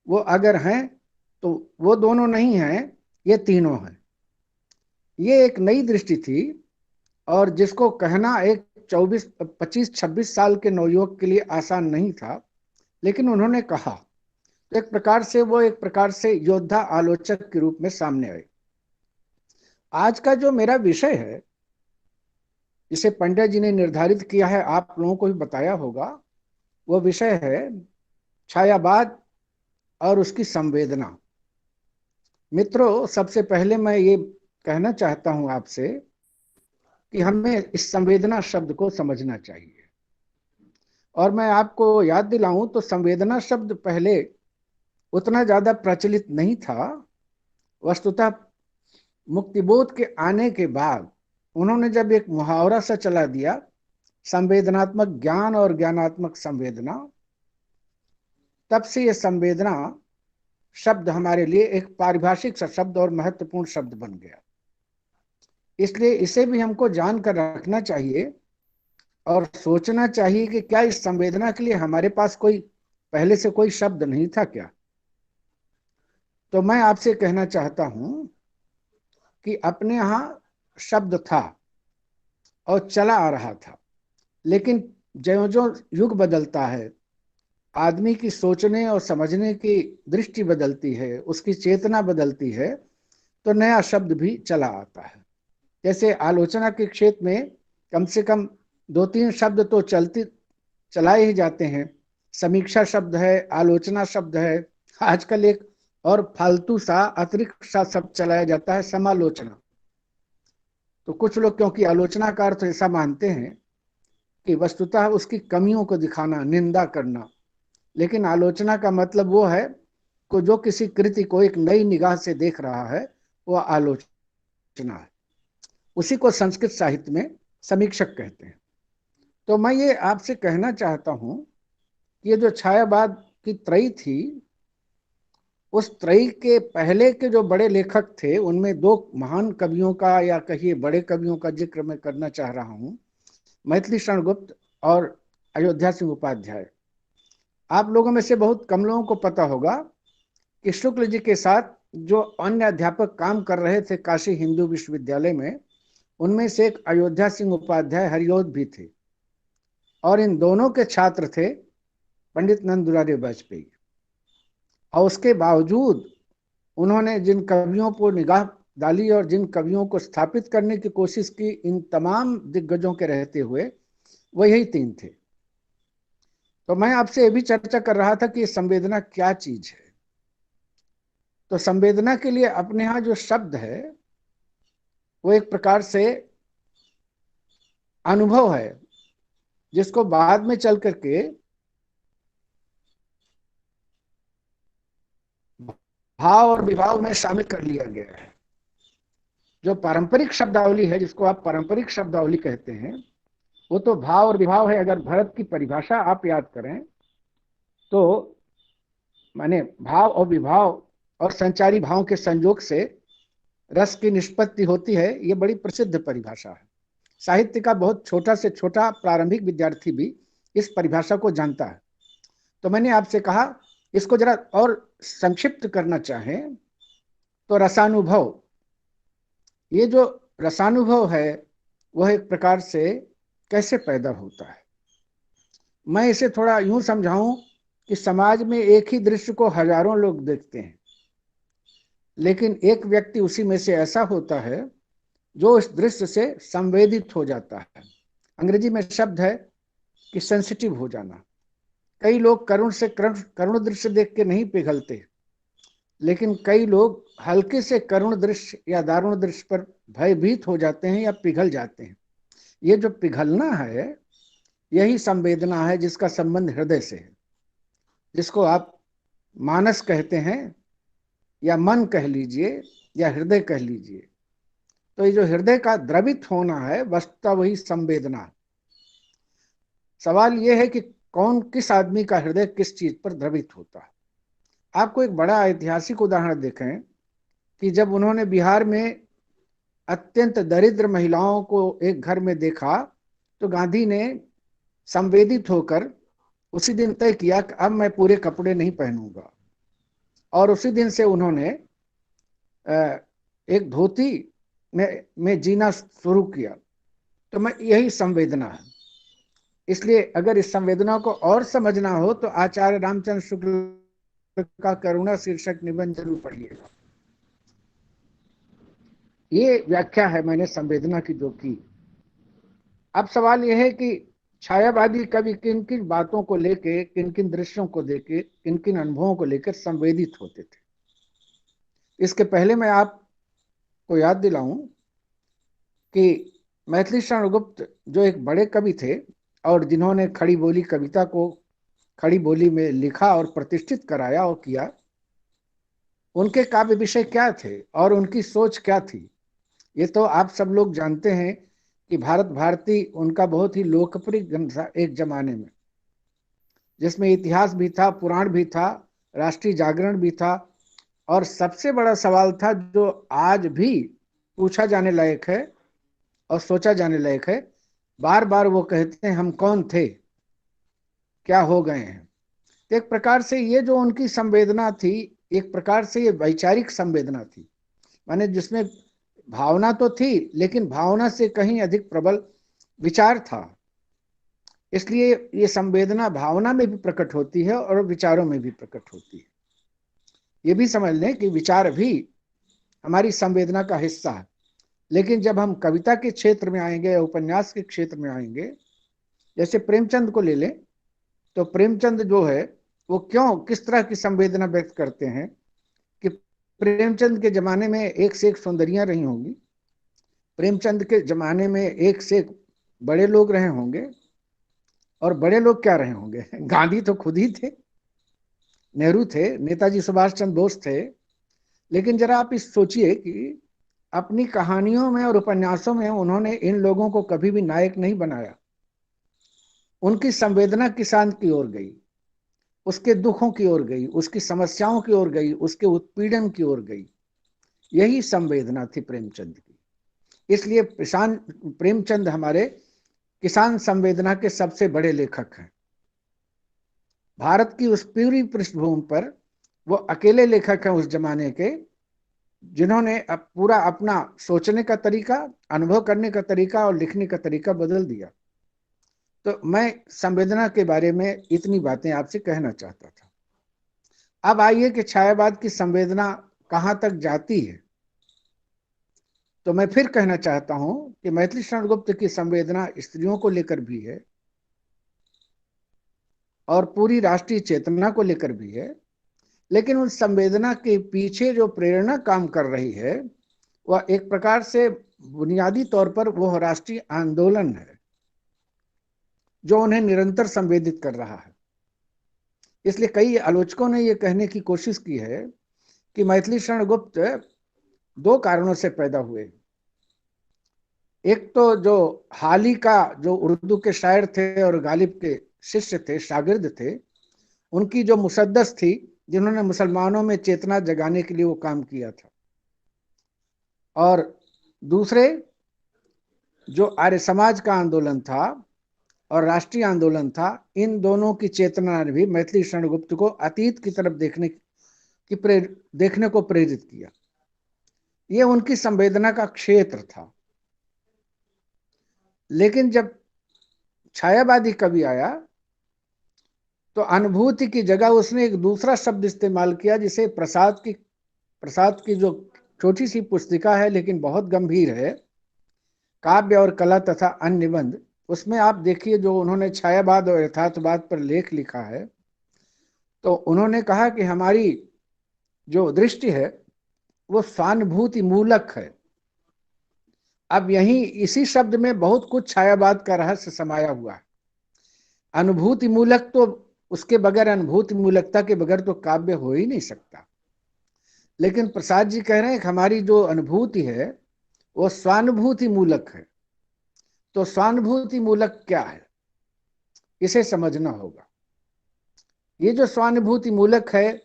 वो अगर हैं तो वो दोनों नहीं हैं, ये तीनों हैं। ये एक नई दृष्टि थी, और जिसको कहना एक 24, 25, 26 साल के नवयुवक के लिए आसान नहीं था, लेकिन उन्होंने कहा। तो एक प्रकार से योद्धा आलोचक के रूप में सामने आए। आज का जो मेरा विषय है, जिसे पंडित जी ने निर्धारित किया है, आप लोगों को भी बताया होगा, वो विषय है छायावाद और उसकी संवेदना। मित्रों, सबसे पहले मैं ये कहना चाहता हूं आपसे कि हमें इस संवेदना शब्द को समझना चाहिए। और मैं आपको याद दिलाऊं तो संवेदना शब्द पहले उतना ज्यादा प्रचलित नहीं था। वस्तुतः मुक्तिबोध के आने के बाद उन्होंने जब एक मुहावरा सा चला दिया, संवेदनात्मक ज्ञान और ज्ञानात्मक संवेदना, तब से यह संवेदना शब्द हमारे लिए एक पारिभाषिक सा शब्द और महत्वपूर्ण शब्द बन गया। इसलिए इसे भी हमको जानकर रखना चाहिए और सोचना चाहिए कि क्या इस संवेदना के लिए हमारे पास कोई पहले से कोई शब्द नहीं था क्या। तो मैं आपसे कहना चाहता हूं कि अपने यहां शब्द था और चला आ रहा था, लेकिन ज्यों ज्यों युग बदलता है, आदमी की सोचने और समझने की दृष्टि बदलती है, उसकी चेतना बदलती है, तो नया शब्द भी चला आता है। जैसे आलोचना के क्षेत्र में कम से कम 2-3 शब्द तो चलाए ही जाते हैं। समीक्षा शब्द है, आलोचना शब्द है, आजकल एक और फालतू सा अतिरिक्त सा शब्द चलाया जाता है, समालोचना। तो कुछ लोग क्योंकि आलोचना का अर्थ ऐसा मानते हैं कि वस्तुतः उसकी कमियों को दिखाना, निंदा करना, लेकिन आलोचना का मतलब वो है कि जो किसी कृति को एक नई निगाह से देख रहा है, वो आलोचना है। उसी को संस्कृत साहित्य में समीक्षक कहते हैं। तो मैं ये आपसे कहना चाहता हूं कि ये जो छायावाद की त्रयी थी, उस त्रयी के पहले के जो बड़े लेखक थे उनमें दो महान कवियों का या कहिए बड़े कवियों का जिक्र मैं करना चाह रहा हूं, मैथिली शरण गुप्त और अयोध्या सिंह उपाध्याय। आप लोगों में से बहुत कम लोगों को पता होगा कि शुक्ल जी के साथ जो अन्य अध्यापक काम कर रहे थे काशी हिंदू विश्वविद्यालय में, उनमें से एक अयोध्या सिंह उपाध्याय हरिऔध भी थे, और इन दोनों के छात्र थे पंडित नंद दुलारी वाजपेयी। और उसके बावजूद उन्होंने जिन कवियों को निगाह डाली और जिन कवियों को स्थापित करने की कोशिश की, इन तमाम दिग्गजों के रहते हुए वो यही तीन थे। तो मैं आपसे ये भी चर्चा कर रहा था कि संवेदना क्या चीज है। तो संवेदना के लिए अपने यहाँ जो शब्द है वो एक प्रकार से अनुभव है, जिसको बाद में चल करके भाव और विभाव में शामिल कर लिया गया है। जो पारंपरिक शब्दावली है, जिसको आप पारंपरिक शब्दावली कहते हैं, वो तो भाव और विभाव है। अगर भरत की परिभाषा आप याद करें तो माने भाव और विभाव और संचारी भाव के संयोग से रस की निष्पत्ति होती है। ये बड़ी प्रसिद्ध परिभाषा है। साहित्य का बहुत छोटा से छोटा प्रारंभिक विद्यार्थी भी इस परिभाषा को जानता है। तो मैंने आपसे कहा, इसको जरा और संक्षिप्त करना चाहें तो रसानुभव, ये जो रसानुभव है वह एक प्रकार से कैसे पैदा होता है। मैं इसे थोड़ा यूं समझाऊं कि समाज में एक ही दृश्य को हजारों लोग देखते हैं, लेकिन एक व्यक्ति उसी में से ऐसा होता है जो इस दृश्य से संवेदित हो जाता है। अंग्रेजी में शब्द है कि सेंसिटिव हो जाना। कई लोग करुण दृश्य देख के नहीं पिघलते, लेकिन कई लोग हल्के से करुण दृश्य या दारुण दृश्य पर भयभीत हो जाते हैं या पिघल जाते हैं। ये जो पिघलना है यही संवेदना है, जिसका संबंध हृदय से है, जिसको आप मानस कहते हैं या मन कह लीजिए या हृदय कह लीजिए। तो ये जो हृदय का द्रवित होना है वस्तुतः वही संवेदना है। सवाल यह है कि कौन, किस आदमी का हृदय किस चीज पर द्रवित होता है। आपको एक बड़ा ऐतिहासिक उदाहरण देखें कि जब उन्होंने बिहार में अत्यंत दरिद्र महिलाओं को एक घर में देखा तो गांधी ने संवेदित होकर उसी दिन तय किया कि अब मैं पूरे कपड़े नहीं पहनूंगा, और उसी दिन से उन्होंने एक धोती में जीना शुरू किया। तो मैं यही संवेदना है। इसलिए अगर इस संवेदना को और समझना हो तो आचार्य रामचंद्र शुक्ल का करुणा शीर्षक निबंध जरूर पढ़िएगा। ये व्याख्या है मैंने संवेदना की जो की। अब सवाल यह है कि छायावादी कवि किन किन बातों को लेके, किन किन दृश्यों को देके, किन किन अनुभवों को लेकर संवेदित होते थे। इसके पहले मैं आपको याद दिलाऊं कि मैथिली शरण गुप्त जो एक बड़े कवि थे और जिन्होंने खड़ी बोली कविता को खड़ी बोली में लिखा और प्रतिष्ठित कराया और किया, उनके काव्य विषय क्या थे और उनकी सोच क्या थी, ये तो आप सब लोग जानते हैं कि भारत भारती उनका बहुत ही लोकप्रिय ग्रंथ था एक जमाने में, जिसमें इतिहास भी था, पुराण भी था, राष्ट्रीय जागरण भी था, और सबसे बड़ा सवाल था जो आज भी पूछा जाने लायक है और सोचा जाने लायक है। बार बार वो कहते हैं हम कौन थे, क्या हो गए हैं। तो एक प्रकार से ये जो उनकी संवेदना थी, एक प्रकार से ये वैचारिक संवेदना थी, माने जिसमें भावना तो थी लेकिन भावना से कहीं अधिक प्रबल विचार था। इसलिए ये संवेदना भावना में भी प्रकट होती है और विचारों में भी प्रकट होती है। ये भी समझ लें कि विचार भी हमारी संवेदना का हिस्सा है। लेकिन जब हम कविता के क्षेत्र में आएंगे या उपन्यास के क्षेत्र में आएंगे, जैसे प्रेमचंद को ले लें, तो प्रेमचंद जो है वो क्यों, किस तरह की संवेदना व्यक्त करते हैं कि प्रेमचंद के जमाने में एक से एक सौंदर्यां रही होंगी, प्रेमचंद के जमाने में एक से एक बड़े लोग रहे होंगे, और बड़े लोग क्या रहे होंगे, गांधी तो खुद ही थे, नेहरू थे, नेताजी सुभाष चंद्र बोस थे, लेकिन जरा आप इस सोचिए कि अपनी कहानियों में और उपन्यासों में उन्होंने इन लोगों को कभी भी नायक नहीं बनाया। उनकी संवेदना किसान की ओर गई, उसके दुखों की ओर गई, उसकी समस्याओं की ओर गई, उसके उत्पीड़न की ओर गई। यही संवेदना थी प्रेमचंद की। इसलिए किसान प्रेमचंद हमारे किसान संवेदना के सबसे बड़े लेखक हैं। भारत की उस पूरी पृष्ठभूमि पर वो अकेले लेखक हैं उस जमाने के, जिन्होंने पूरा अपना सोचने का तरीका, अनुभव करने का तरीका और लिखने का तरीका बदल दिया। तो मैं संवेदना के बारे में इतनी बातें आपसे कहना चाहता था। अब आइए कि छायावाद की संवेदना कहां तक जाती है। तो मैं फिर कहना चाहता हूं कि मैथिली शरण गुप्त की संवेदना स्त्रियों को लेकर भी है और पूरी राष्ट्रीय चेतना को लेकर भी है, लेकिन उस संवेदना के पीछे जो प्रेरणा काम कर रही है वह एक प्रकार से बुनियादी तौर पर वह राष्ट्रीय आंदोलन है जो उन्हें निरंतर संवेदित कर रहा है। इसलिए कई आलोचकों ने यह कहने की कोशिश की है कि मैथिली शरण गुप्त दो कारणों से पैदा हुए। एक तो जो हाल ही का जो उर्दू के शायर थे और गालिब के शिष्य थे, शागिर्द थे, उनकी जो मुसद्दस थी, जिन्होंने मुसलमानों में चेतना जगाने के लिए वो काम किया था, और दूसरे जो आर्य समाज का आंदोलन था और राष्ट्रीय आंदोलन था, इन दोनों की चेतना ने भी मैथिली शरण गुप्त को अतीत की तरफ देखने को प्रेरित किया। ये उनकी संवेदना का क्षेत्र था। लेकिन जब छायावादी कवि आया तो अनुभूति की जगह उसने एक दूसरा शब्द इस्तेमाल किया, जिसे प्रसाद की जो छोटी सी पुस्तिका है लेकिन बहुत गंभीर है, काव्य और कला तथा अन्य निबंध, उसमें आप देखिए जो उन्होंने छायावाद और यथार्थवाद पर लेख लिखा है, तो उन्होंने कहा कि हमारी जो दृष्टि है वो स्वानुभूति मूलक है। अब यही इसी शब्द में बहुत कुछ छायावाद का रहस्य समाया हुआ है। अनुभूति मूलक, तो उसके बगैर, अनुभूति मूलकता के बगैर तो काव्य हो ही नहीं सकता। लेकिन प्रसाद जी कह रहे हैं कि हमारी जो अनुभूति है वो स्वानुभूति मूलक है। तो स्वानुभूति मूलक क्या है, इसे समझना होगा। ये जो स्वानुभूति मूलक है,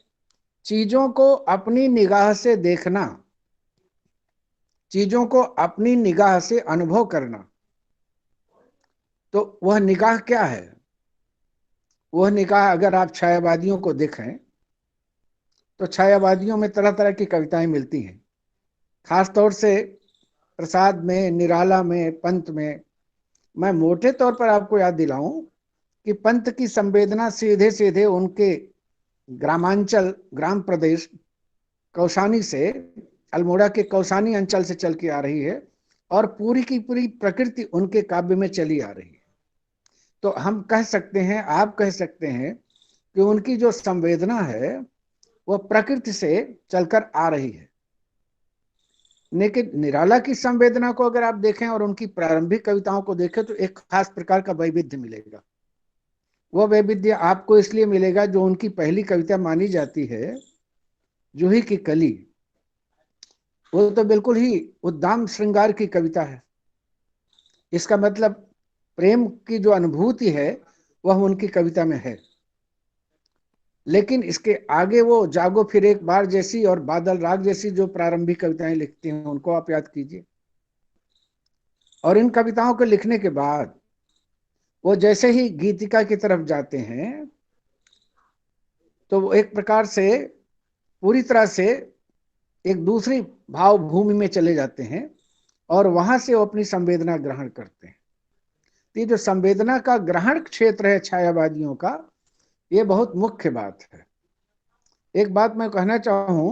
चीजों को अपनी निगाह से देखना, चीजों को अपनी निगाह से अनुभव करना। तो वह निगाह क्या है? वह निगाह, अगर आप छायावादियों को देखें तो छायावादियों में तरह तरह की कविताएं मिलती हैं, खासतौर से प्रसाद में, निराला में, पंत में। मैं मोटे तौर पर आपको याद दिलाऊं कि पंत की संवेदना सीधे सीधे उनके ग्रामांचल, ग्राम प्रदेश कौसानी से, अल्मोड़ा के कौसानी अंचल से चल के आ रही है और पूरी की पूरी प्रकृति उनके काव्य में चली आ रही है। तो हम कह सकते हैं, आप कह सकते हैं कि उनकी जो संवेदना है वह प्रकृति से चलकर आ रही है। लेकिन निराला की संवेदना को अगर आप देखें और उनकी प्रारंभिक कविताओं को देखें तो एक खास प्रकार का वैविध्य मिलेगा। वह वैविध्य आपको इसलिए मिलेगा जो उनकी पहली कविता मानी जाती है, जूही की कली, वो तो बिल्कुल ही उद्दाम श्रृंगार की कविता है। इसका मतलब प्रेम की जो अनुभूति है वह उनकी कविता में है। लेकिन इसके आगे वो जागो फिर एक बार जैसी और बादल राग जैसी जो प्रारंभिक कविताएं लिखती हैं, उनको आप याद कीजिए। और इन कविताओं को लिखने के बाद वो जैसे ही गीतिका की तरफ जाते हैं तो वो एक प्रकार से पूरी तरह से एक दूसरी भाव भूमि में चले जाते हैं और वहां से वो अपनी संवेदना ग्रहण करते हैं। ये जो संवेदना का ग्रहण क्षेत्र है छायावादियों का, ये बहुत मुख्य बात है। एक बात मैं कहना चाहूं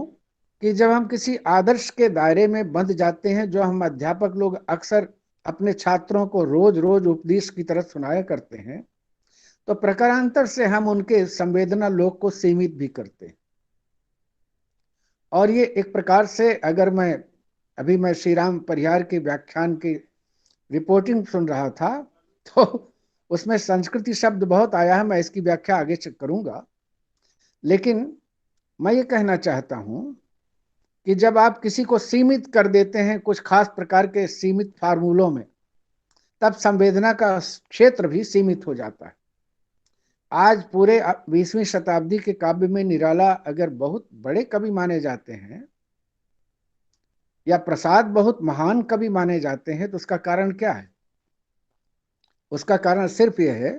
कि जब हम किसी आदर्श के दायरे में बंध जाते हैं, जो हम अध्यापक लोग अक्सर अपने छात्रों को रोज रोज उपदेश की तरह सुनाया करते हैं, तो प्रकारांतर से हम उनके संवेदना लोक को सीमित भी करते हैं। और ये एक प्रकार से, अगर मैं श्री राम परिहार के व्याख्यान की रिपोर्टिंग सुन रहा था तो उसमें संस्कृति शब्द बहुत आया है, मैं इसकी व्याख्या आगे करूंगा। लेकिन मैं ये कहना चाहता हूं कि जब आप किसी को सीमित कर देते हैं कुछ खास प्रकार के सीमित फार्मूलों में, तब संवेदना का क्षेत्र भी सीमित हो जाता है। आज पूरे 20वीं शताब्दी के काव्य में निराला अगर बहुत बड़े कवि माने जाते हैं या प्रसाद बहुत महान कवि माने जाते हैं, तो उसका कारण क्या है? उसका कारण सिर्फ यह है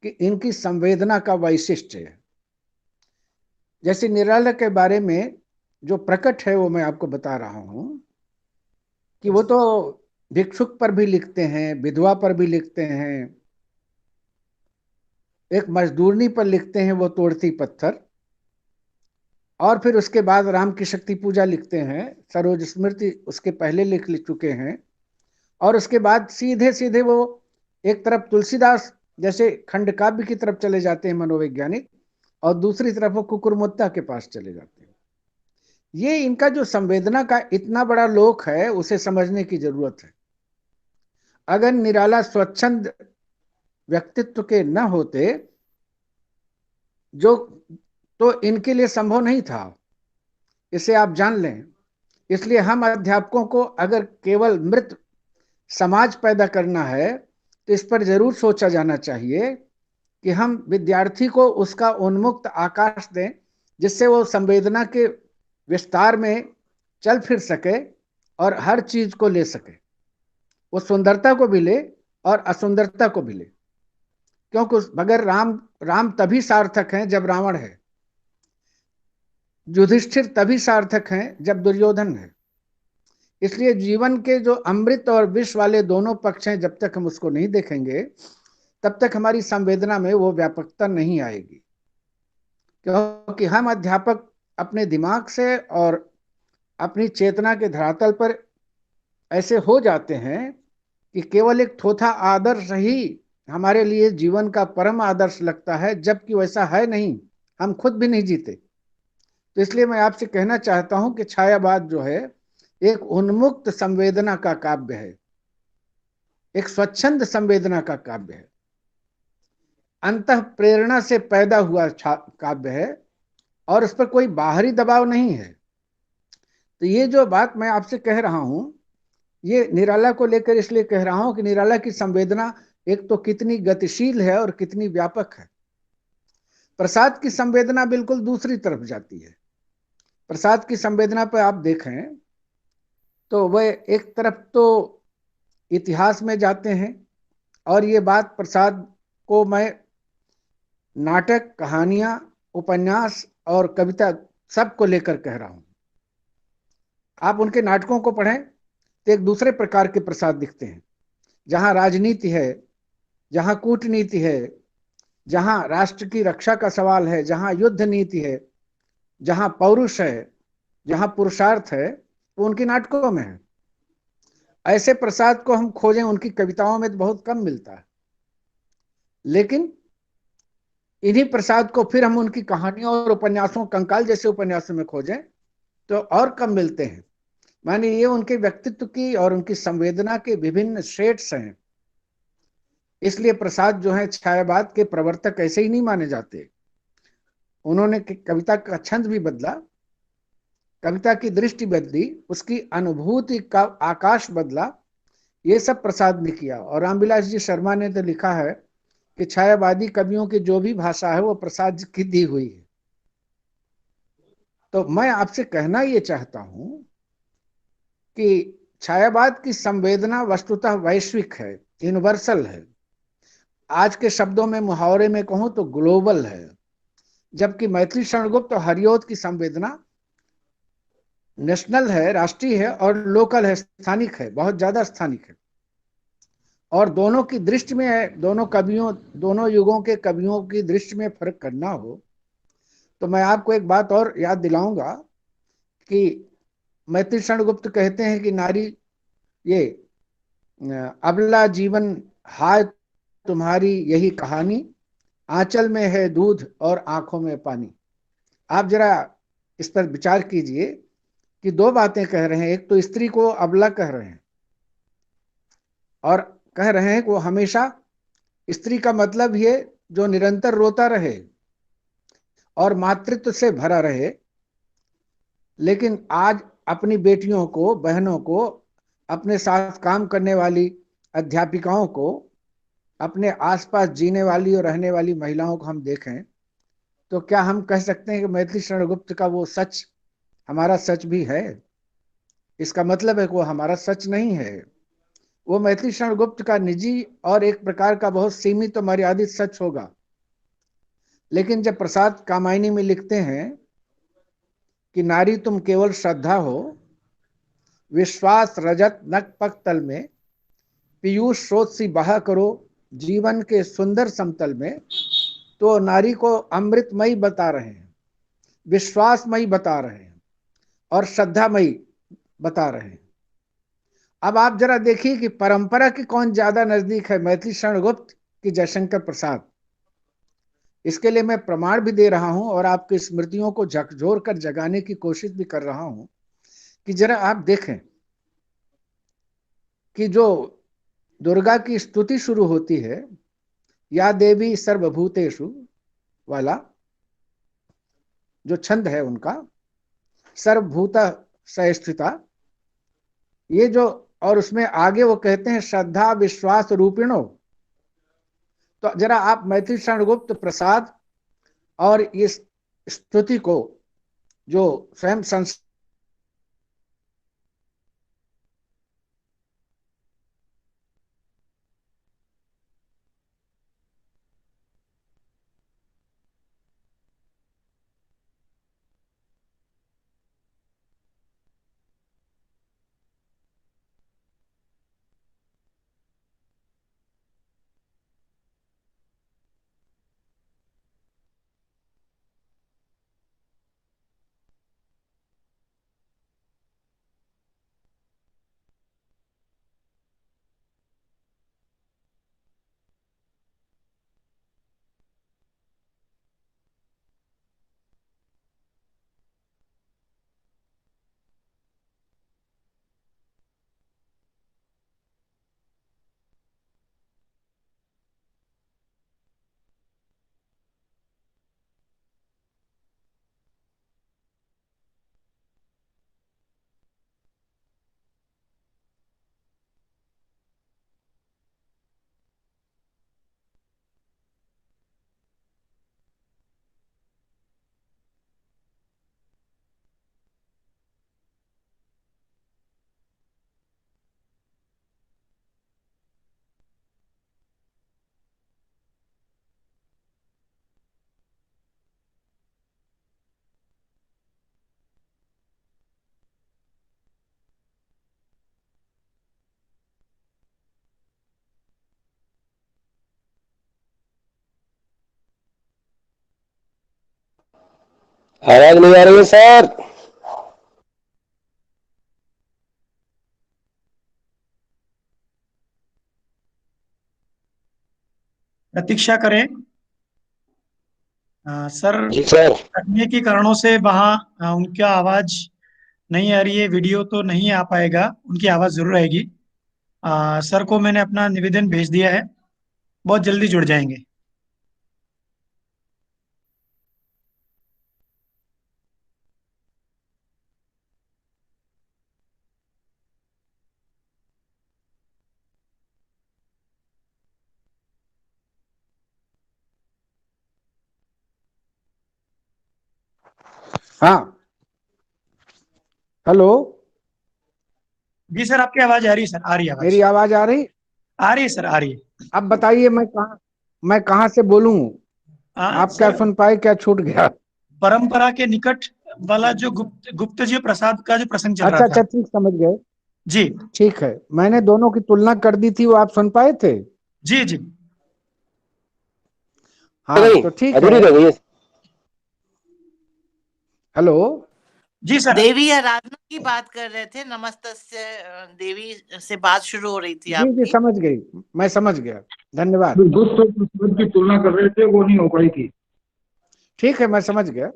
कि इनकी संवेदना का वैशिष्ट्य है। जैसे निराला के बारे में जो प्रकट है वो मैं आपको बता रहा हूं कि वो तो भिक्षुक पर भी लिखते हैं, विधवा पर भी लिखते हैं, एक मजदूरनी पर लिखते हैं, वो तोड़ती पत्थर, और फिर उसके बाद राम की शक्ति पूजा लिखते हैं, सरोज स्मृति उसके पहले लिख चुके हैं, और उसके बाद सीधे सीधे वो एक तरफ तुलसीदास जैसे खंड काव्य की तरफ चले जाते हैं मनोवैज्ञानिक, और दूसरी तरफ वो कुकुरमुत्ता के पास चले जाते हैं। ये इनका जो संवेदना का इतना बड़ा लोक है, उसे समझने की जरूरत है। अगर निराला स्वच्छंद व्यक्तित्व के न होते, जो तो इनके लिए संभव नहीं था, इसे आप जान लें। इसलिए हम अध्यापकों को अगर केवल मृत समाज पैदा करना है, तो इस पर जरूर सोचा जाना चाहिए कि हम विद्यार्थी को उसका उन्मुक्त आकाश दें, जिससे वो संवेदना के विस्तार में चल फिर सके और हर चीज को ले सके। वो सुंदरता को भी ले और असुंदरता को भी ले, क्योंकि बगैर राम तभी सार्थक हैं जब रावण है, युधिष्ठिर तभी सार्थक हैं जब दुर्योधन है। इसलिए जीवन के जो अमृत और विष वाले दोनों पक्ष हैं, जब तक हम उसको नहीं देखेंगे, तब तक हमारी संवेदना में वो व्यापकता नहीं आएगी। क्योंकि हम अध्यापक अपने दिमाग से और अपनी चेतना के धरातल पर ऐसे हो जाते हैं कि केवल एक थोथा आदर्श ही हमारे लिए जीवन का परम आदर्श लगता है, जबकि वैसा है नहीं, हम खुद भी नहीं जीते। तो इसलिए मैं आपसे कहना चाहता हूं कि छायावाद जो है एक उन्मुक्त संवेदना का काव्य है, एक स्वच्छंद संवेदना का काव्य है, अंतः प्रेरणा से पैदा हुआ काव्य है, और उस पर कोई बाहरी दबाव नहीं है। तो ये जो बात मैं आपसे कह रहा हूं, ये निराला को लेकर इसलिए कह रहा हूं कि निराला की संवेदना एक तो कितनी गतिशील है और कितनी व्यापक है। प्रसाद की संवेदना बिल्कुल दूसरी तरफ जाती है। प्रसाद की संवेदना पर आप देखें तो वह एक तरफ तो इतिहास में जाते हैं, और ये बात प्रसाद को मैं नाटक, कहानियां, उपन्यास और कविता सब को लेकर कह रहा हूं। आप उनके नाटकों को पढ़ें तो एक दूसरे प्रकार के प्रसाद दिखते हैं, जहां राजनीति है, जहां कूटनीति है, जहां राष्ट्र की रक्षा का सवाल है, जहां युद्ध नीति है, जहां पौरुष है, जहां पुरुषार्थ है, वो उनके नाटकों में है। ऐसे प्रसाद को हम खोजें उनकी कविताओं में तो बहुत कम मिलता है, लेकिन इन्हीं प्रसाद को फिर हम उनकी कहानियों और उपन्यासों, कंकाल जैसे उपन्यासों में खोजें तो और कम मिलते हैं। माने ये उनके व्यक्तित्व की और उनकी संवेदना के विभिन्न शेड्स हैं। इसलिए प्रसाद जो है छायावाद के प्रवर्तक ऐसे ही नहीं माने जाते। उन्होंने कविता का छंद भी बदला, कविता की दृष्टि बदली, उसकी अनुभूति का आकाश बदला, ये सब प्रसाद ने किया। और रामविलास जी शर्मा ने तो लिखा है कि छायावादी कवियों की जो भी भाषा है वो प्रसाद की दी हुई है। तो मैं आपसे कहना ये चाहता हूं कि छायावाद की संवेदना वस्तुतः वैश्विक है, यूनिवर्सल है, आज के शब्दों में मुहावरे में कहूं तो ग्लोबल है। जबकि मैथिली शरणगुप्त और हरिओद की संवेदना नेशनल है, राष्ट्रीय है, और लोकल है, स्थानिक है, बहुत ज्यादा स्थानिक है। और दोनों की दृष्टि में, दोनों कवियों, दोनों युगों के कवियों की दृष्टि में फर्क करना हो तो मैं आपको एक बात और याद दिलाऊंगा कि मैथिली शरणगुप्त कहते हैं कि नारी ये अबला जीवन हाय तुम्हारी यही कहानी, आंचल में है दूध और आंखों में पानी। आप जरा इस पर विचार कीजिए कि दो बातें कह रहे हैं। एक तो स्त्री को अबला कह रहे हैं, और कह रहे हैं कि वो हमेशा, स्त्री का मतलब ये जो निरंतर रोता रहे और मातृत्व से भरा रहे, लेकिन आज अपनी बेटियों को, बहनों को, अपने साथ काम करने वाली अध्यापिकाओं को, अपने आसपास जीने वाली और रहने वाली महिलाओं को हम देखें तो क्या हम कह सकते हैं कि मैथिली शरण गुप्त का वो सच हमारा सच भी है? इसका मतलब है कि वो हमारा सच नहीं है। वो मैथिली शरण गुप्त का निजी और एक प्रकार का बहुत सीमित और मर्यादित सच होगा। लेकिन जब प्रसाद कामायनी में लिखते हैं कि नारी तुम केवल श्रद्धा हो, विश्वास रजत नक पक तल में, पीयूष स्रोत सी बहा करो जीवन के सुंदर समतल में, तो नारी को अमृतमयी बता रहे हैं, विश्वासमयी बता रहे हैं और श्रद्धामयी बता रहे हैं। अब आप जरा देखिए कि परंपरा की कौन ज्यादा नजदीक है, मैथिली शरण गुप्त की जयशंकर प्रसाद? इसके लिए मैं प्रमाण भी दे रहा हूं और आपकी स्मृतियों को झकझोर कर जगाने की कोशिश भी कर रहा हूं कि जरा आप देखें कि जो दुर्गा की स्तुति शुरू होती है, या देवी सर्वभूतेषु वाला जो छंद है उनका, सर्वभूत सस्थिता, ये जो, और उसमें आगे वो कहते हैं श्रद्धा विश्वास रूपिणो। तो जरा आप मैथिली शरण गुप्त प्रसाद और इस स्तुति को जो स्वयं आवाज नहीं आ रही है सर? प्रतीक्षा करें। सर, जी सर। तकनीकी कारणों से वहाँ उनका आवाज नहीं आ रही है, वीडियो तो नहीं आ पाएगा, उनकी आवाज जरूर आएगी। सर को मैंने अपना निवेदन भेज दिया है, बहुत जल्दी जुड़ जाएंगे। हाँ, हेलो, जी सर, आपकी आवाज आ रही है सर, आ रही है मेरी आवाज। आवाज आ रही? आ रही है सर, आ रही है। अब बताइए मैं कहाँ से बोलूं? आप क्या सर, सुन पाए, क्या छूट गया? परंपरा के निकट वाला जो गुप्त गुप्त जी प्रसाद का जो प्रसंग चल रहा अच्छा अच्छा, था। ठीक, समझ गए। जी ठीक है, मैंने दोनों की तुलना कर दी थी, वो आप सुन पाए थे? जी जी। हाँ, गई तो ठीक है। अधूरी रह गई। हेलो, जी सर। देवी आराधना की बात कर रहे थे, नमस्तस्य देवी से बात शुरू हो रही थी जी जी, आपकी। समझ गई, मैं समझ गया, धन्यवाद। दुष्ट और प्रसाद की तुलना कर रहे थे, वो नहीं हो पाई थी। ठीक है, मैं समझ गया।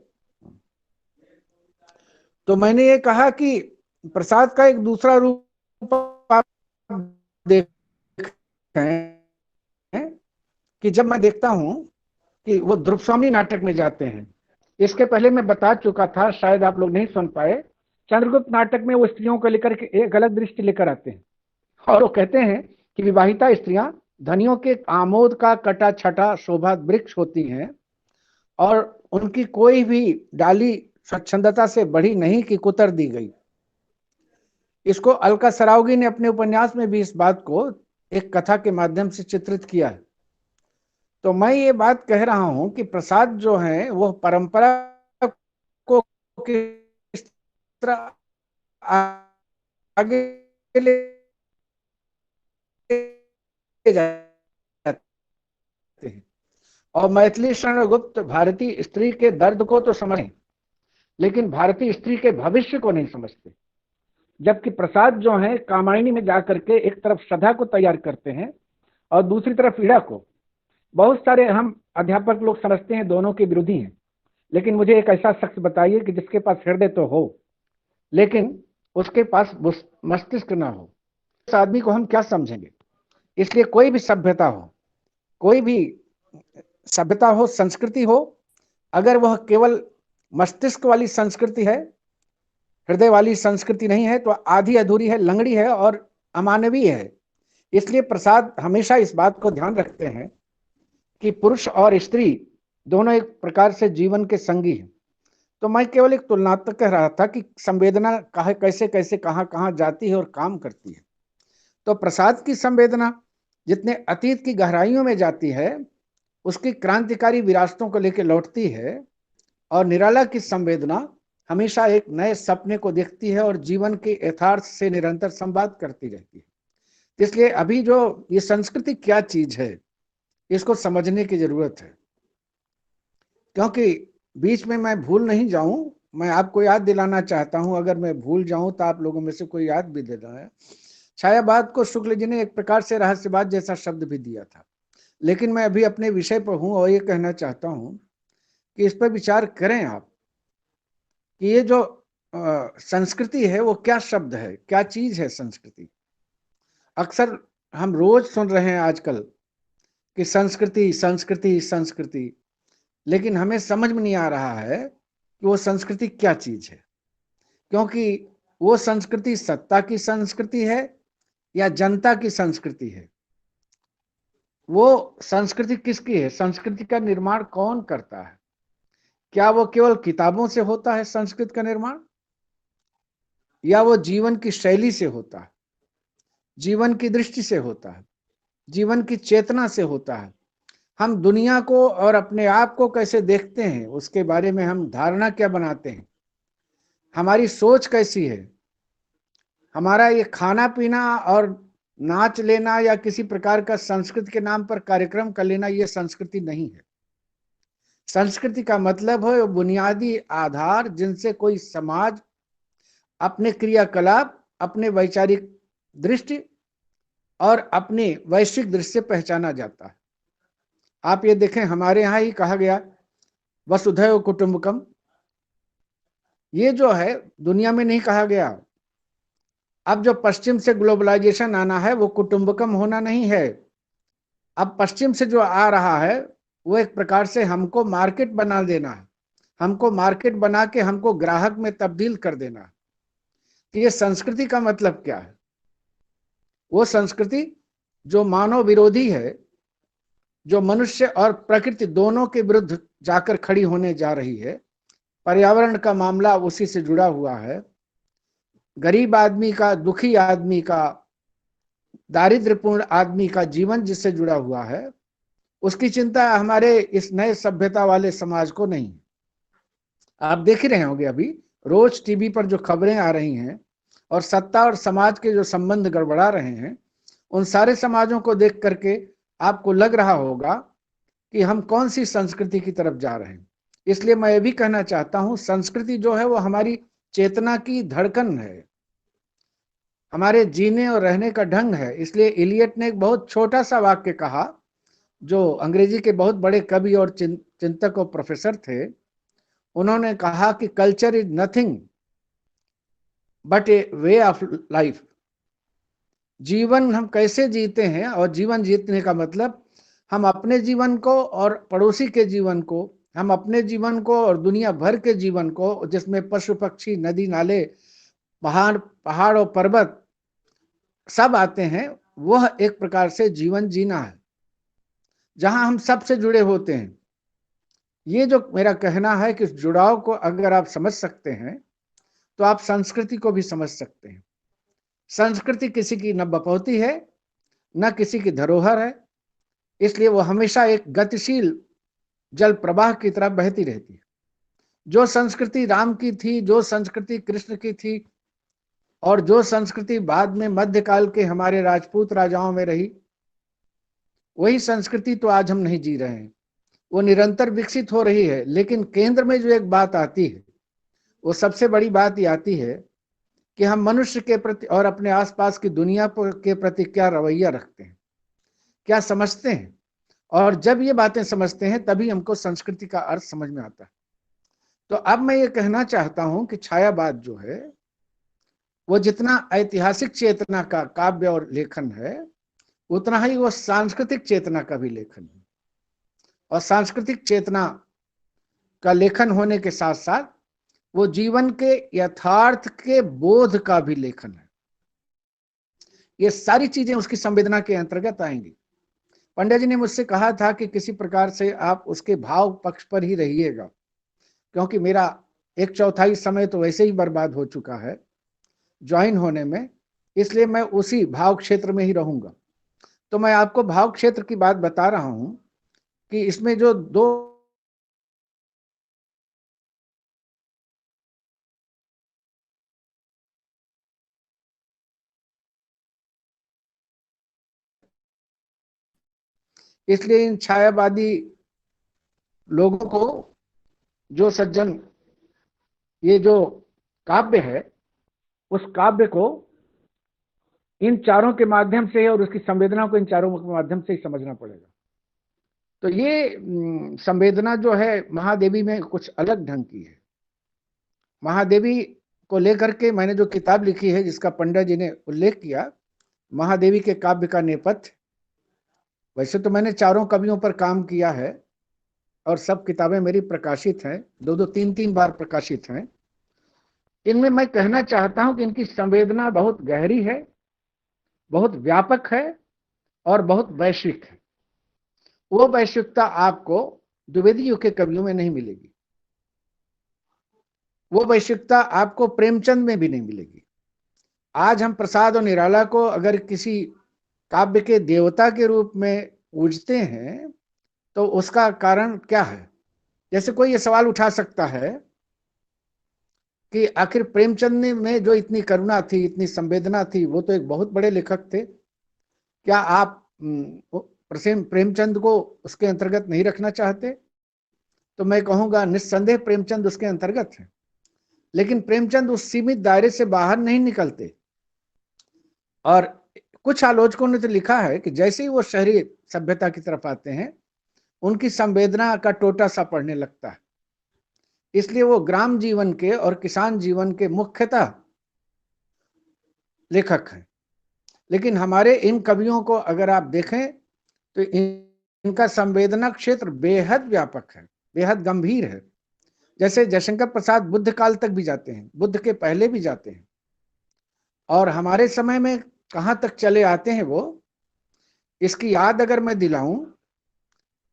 तो मैंने ये कहा कि प्रसाद का एक दूसरा रूप आप देख हैं कि जब मैं देखता हूं कि वो ध्रुव स्वामी नाटक में जाते हैं, इसके पहले मैं बता चुका था, शायद आप लोग नहीं सुन पाए, चंद्रगुप्त नाटक में वो स्त्रियों को लेकर के एक अलग दृष्टि लेकर आते हैं और वो कहते हैं कि विवाहिता स्त्रियां धनियों के आमोद का कटा छटा शोभा वृक्ष होती हैं और उनकी कोई भी डाली स्वच्छंदता से बढ़ी नहीं कि कुतर दी गई। इसको अलका सरावगी ने अपने उपन्यास में भी इस बात को एक कथा के माध्यम से चित्रित किया है। तो मैं ये बात कह रहा हूं कि प्रसाद जो है वो परंपरा को किस तरह आगे ले जाते हैं और मैथिली शरण गुप्त भारतीय स्त्री के दर्द को तो समझें लेकिन भारतीय स्त्री के भविष्य को नहीं समझते, जबकि प्रसाद जो है कामायनी में जाकर के एक तरफ श्रद्धा को तैयार करते हैं और दूसरी तरफ ईड़ा को। बहुत सारे हम अध्यापक लोग समझते हैं दोनों के विरोधी हैं, लेकिन मुझे एक ऐसा शख्स बताइए कि जिसके पास हृदय तो हो लेकिन उसके पास मस्तिष्क ना हो, उस आदमी को हम क्या समझेंगे। इसलिए कोई भी सभ्यता हो, संस्कृति हो, अगर वह केवल मस्तिष्क वाली संस्कृति है, हृदय वाली संस्कृति नहीं है, तो आधी अधूरी है, लंगड़ी है और अमानवीय है। इसलिए प्रसाद हमेशा इस बात को ध्यान रखते हैं कि पुरुष और स्त्री दोनों एक प्रकार से जीवन के संगी हैं। तो मैं केवल एक तुलनात्मक कह रहा था कि संवेदना कैसे कैसे कहाँ कहाँ जाती है और काम करती है। तो प्रसाद की संवेदना जितने अतीत की गहराइयों में जाती है, उसकी क्रांतिकारी विरासतों को लेकर लौटती है, और निराला की संवेदना हमेशा एक नए सपने को देखती है और जीवन के यथार्थ से निरंतर संवाद करती रहती है। इसलिए अभी जो ये संस्कृति क्या चीज है, इसको समझने की जरूरत है, क्योंकि बीच में मैं भूल नहीं जाऊं। मैं आपको याद दिलाना चाहता हूं, अगर मैं भूल जाऊं तो आप लोगों में से कोई याद भी दे रहा है। छायावाद को शुक्ल जी ने एक प्रकार से रहस्यवाद जैसा शब्द भी दिया था, लेकिन मैं अभी अपने विषय पर हूं और ये कहना चाहता हूं कि इस पर विचार करें आप कि ये जो संस्कृति है वो क्या शब्द है, क्या चीज है संस्कृति। अक्सर हम रोज सुन रहे हैं आजकल कि संस्कृति संस्कृति संस्कृति, लेकिन हमें समझ में नहीं आ रहा है कि वो संस्कृति क्या चीज है, क्योंकि वो संस्कृति सत्ता की संस्कृति है या जनता की संस्कृति है। वो संस्कृति किसकी है, संस्कृति का निर्माण कौन करता है। क्या वो केवल किताबों से होता है संस्कृत का निर्माण, या वो जीवन की शैली से होता है, जीवन की दृष्टि से होता है, जीवन की चेतना से होता है। हम दुनिया को और अपने आप को कैसे देखते हैं, उसके बारे में हम धारणा क्या बनाते हैं, हमारी सोच कैसी है। हमारा ये खाना पीना और नाच लेना या किसी प्रकार का संस्कृति के नाम पर कार्यक्रम कर लेना, ये संस्कृति नहीं है। संस्कृति का मतलब है बुनियादी आधार जिनसे कोई समाज अपने क्रियाकलाप, अपने वैचारिक दृष्टि और अपने वैश्विक दृष्टि से पहचाना जाता है। आप ये देखें, हमारे यहाँ ही कहा गया वसुधैव कुटुंबकम, ये जो है दुनिया में नहीं कहा गया। अब जो पश्चिम से ग्लोबलाइजेशन आना है वो कुटुंबकम होना नहीं है। अब पश्चिम से जो आ रहा है वो एक प्रकार से हमको मार्केट बना देना है, हमको मार्केट बना के हमको ग्राहक में तब्दील कर देना है। तो ये संस्कृति का मतलब क्या है? वो संस्कृति जो मानव विरोधी है, जो मनुष्य और प्रकृति दोनों के विरुद्ध जाकर खड़ी होने जा रही है। पर्यावरण का मामला उसी से जुड़ा हुआ है। गरीब आदमी का, दुखी आदमी का, दारिद्र्यपूर्ण आदमी का जीवन जिससे जुड़ा हुआ है, उसकी चिंता हमारे इस नए सभ्यता वाले समाज को नहीं। आप देख ही रहे होंगे अभी रोज टीवी पर जो खबरें आ रही हैं और सत्ता और समाज के जो संबंध गड़बड़ा रहे हैं, उन सारे समाजों को देख करके आपको लग रहा होगा कि हम कौन सी संस्कृति की तरफ जा रहे हैं। इसलिए मैं ये भी कहना चाहता हूं, संस्कृति जो है वो हमारी चेतना की धड़कन है, हमारे जीने और रहने का ढंग है। इसलिए इलियट ने एक बहुत छोटा सा वाक्य कहा, जो अंग्रेजी के बहुत बड़े कवि और चिंतक और प्रोफेसर थे। उन्होंने कहा कि culture is nothing but A way of life. जीवन हम कैसे जीते हैं, और जीवन जीतने का मतलब हम अपने जीवन को और पड़ोसी के जीवन को, हम अपने जीवन को और दुनिया भर के जीवन को, जिसमें पशु पक्षी नदी नाले पहाड़ पहाड़ और पर्वत सब आते हैं, वह एक प्रकार से जीवन जीना है जहां हम सबसे जुड़े होते हैं। ये जो मेरा कहना है कि इस जुड़ाव को अगर आप समझ सकते हैं तो आप संस्कृति को भी समझ सकते हैं। संस्कृति किसी की न बपौती है न किसी की धरोहर है, इसलिए वो हमेशा एक गतिशील जल प्रवाह की तरह बहती रहती है। जो संस्कृति राम की थी, जो संस्कृति कृष्ण की थी, और जो संस्कृति बाद में मध्यकाल के हमारे राजपूत राजाओं में रही, वही संस्कृति तो आज हम नहीं जी रहे हैं। वो निरंतर विकसित हो रही है, लेकिन केंद्र में जो एक बात आती है, वो सबसे बड़ी बात ये आती है कि हम मनुष्य के प्रति और अपने आसपास की दुनिया के प्रति क्या रवैया रखते हैं, क्या समझते हैं। और जब ये बातें समझते हैं तभी हमको संस्कृति का अर्थ समझ में आता है। तो अब मैं ये कहना चाहता हूं कि छायावाद जो है वो जितना ऐतिहासिक चेतना का काव्य और लेखन है, उतना ही वो सांस्कृतिक चेतना का भी लेखन है। और सांस्कृतिक चेतना का लेखन होने के साथ साथ वो जीवन के यथार्थ के बोध का भी लेखन है। ये सारी चीजें उसकी संवेदना के अंतर्गत आएंगी। पंडित जी ने मुझसे कहा था कि किसी प्रकार से आप उसके भाव पक्ष पर ही रहिएगा, क्योंकि मेरा 1/4 समय तो वैसे ही बर्बाद हो चुका है ज्वाइन होने में, इसलिए मैं उसी भाव क्षेत्र में ही रहूंगा। तो मैं आपको भाव क्षेत्र की बात बता रहा हूं कि इसमें जो दो इसलिए इन छायावादी लोगों को, जो सज्जन ये जो काव्य है, उस काव्य को इन चारों के माध्यम से और उसकी संवेदना को इन चारों के माध्यम से ही समझना पड़ेगा। तो ये संवेदना जो है महादेवी में कुछ अलग ढंग की है। महादेवी को लेकर के मैंने जो किताब लिखी है, जिसका पंडित जी ने उल्लेख किया, महादेवी के काव्य का नेपथ्य। वैसे तो मैंने चारों कवियों पर काम किया है और सब किताबें मेरी प्रकाशित हैं, 2-2, 3-3 बार प्रकाशित हैं। इनमें मैं कहना चाहता हूं कि इनकी संवेदना बहुत गहरी है, बहुत व्यापक है और बहुत वैश्विक है। वो वैश्विकता आपको द्विवेदी युग के कवियों में नहीं मिलेगी। वो वैश्विकता आपको प्रेमचंद में भी नहीं मिलेगी। आज हम प्रसाद और निराला को अगर किसी काव्य के देवता के रूप में पूजते हैं तो उसका कारण क्या है? जैसे कोई ये सवाल उठा सकता है कि आखिर प्रेमचंद में जो इतनी करुणा थी, इतनी संवेदना थी, वो तो एक बहुत बड़े लेखक थे, क्या आप प्रेमचंद को उसके अंतर्गत नहीं रखना चाहते? तो मैं कहूंगा निस्संदेह प्रेमचंद उसके अंतर्गत है, लेकिन प्रेमचंद उस सीमित दायरे से बाहर नहीं निकलते। और कुछ आलोचकों ने तो लिखा है कि जैसे ही वो शहरी सभ्यता की तरफ आते हैं, उनकी संवेदना का टोटा सा पड़ने लगता है। इसलिए वो ग्राम जीवन के और किसान जीवन के मुख्यतः लेखक हैं। लेकिन हमारे इन कवियों को अगर आप देखें तो इनका संवेदना क्षेत्र बेहद व्यापक है, बेहद गंभीर है। जैसे जयशंकर प्रसाद बुद्ध काल तक भी जाते हैं, बुद्ध के पहले भी जाते हैं, और हमारे समय में कहाँ तक चले आते हैं वो, इसकी याद अगर मैं दिलाऊं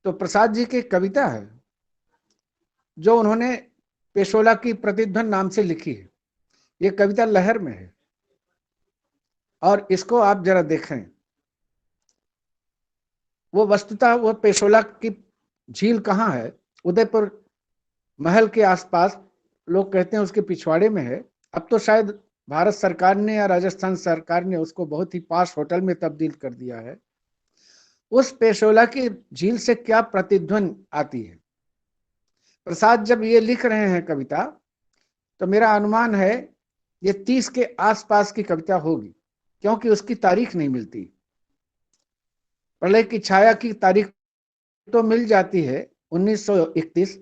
तो प्रसाद जी की कविता है जो उन्होंने पेशोला की प्रतिध्वनि नाम से लिखी है। ये कविता लहर में है और इसको आप जरा देखें। वो वस्तुतः वो पेशोला की झील कहाँ है? उदयपुर महल के आसपास, लोग कहते हैं उसके पिछवाड़े में है। अब तो शायद भारत सरकार ने या राजस्थान सरकार ने उसको बहुत ही पास होटल में तब्दील कर दिया है। उस पेशोला की झील से क्या प्रतिध्वनि आती है? प्रसाद जब ये लिख रहे हैं कविता, तो मेरा अनुमान है ये 30 के आसपास की कविता होगी, क्योंकि उसकी तारीख नहीं मिलती। प्रलय की छाया की तारीख तो मिल जाती है 1931,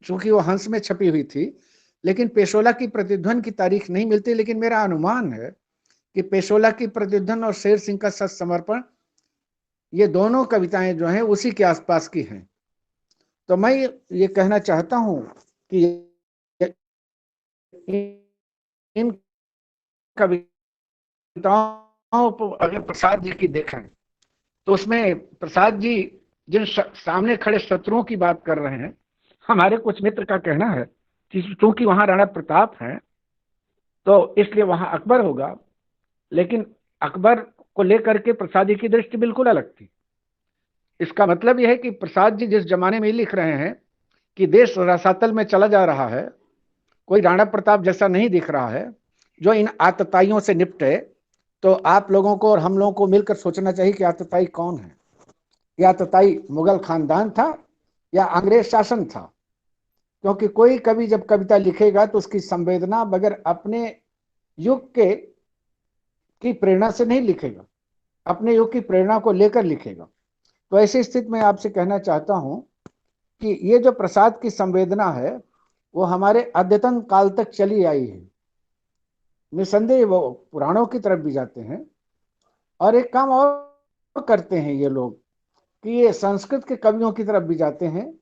चूंकि वो हंस में छपी हुई थी, लेकिन पेशोला की प्रतिध्वनि की तारीख नहीं मिलती। लेकिन मेरा अनुमान है कि पेशोला की प्रतिध्वनि और शेर सिंह का सत समर्पण, ये दोनों कविताएं जो हैं उसी के आसपास की हैं। तो मैं ये कहना चाहता हूं कि इन कविताओं को अगर प्रसाद जी की देखें तो उसमें प्रसाद जी जिन सामने खड़े शत्रुओं की बात कर रहे हैं, हमारे कुछ मित्र का कहना है कि चूंकि वहां राणा प्रताप है तो इसलिए वहां अकबर होगा, लेकिन अकबर को लेकर के प्रसाद जी की दृष्टि बिल्कुल अलग थी। इसका मतलब यह है कि प्रसाद जी जिस जमाने में लिख रहे हैं कि देश रसातल में चला जा रहा है, कोई राणा प्रताप जैसा नहीं दिख रहा है जो इन आतताइयों से निपटे, तो आप लोगों को और हम लोगों को मिलकर सोचना चाहिए कि आतताई कौन है। यह आतताई मुगल खानदान था या अंग्रेज शासन था? क्योंकि कोई कवि जब कविता लिखेगा तो उसकी संवेदना बगैर अपने युग के की प्रेरणा से नहीं लिखेगा, अपने युग की प्रेरणा को लेकर लिखेगा। तो ऐसी स्थिति में आपसे कहना चाहता हूं कि ये जो प्रसाद की संवेदना है वो हमारे अद्यतन काल तक चली आई है। निसंदेह वो पुराणों की तरफ भी जाते हैं, और एक काम और करते हैं ये लोग कि ये संस्कृत के कवियों की तरफ भी जाते हैं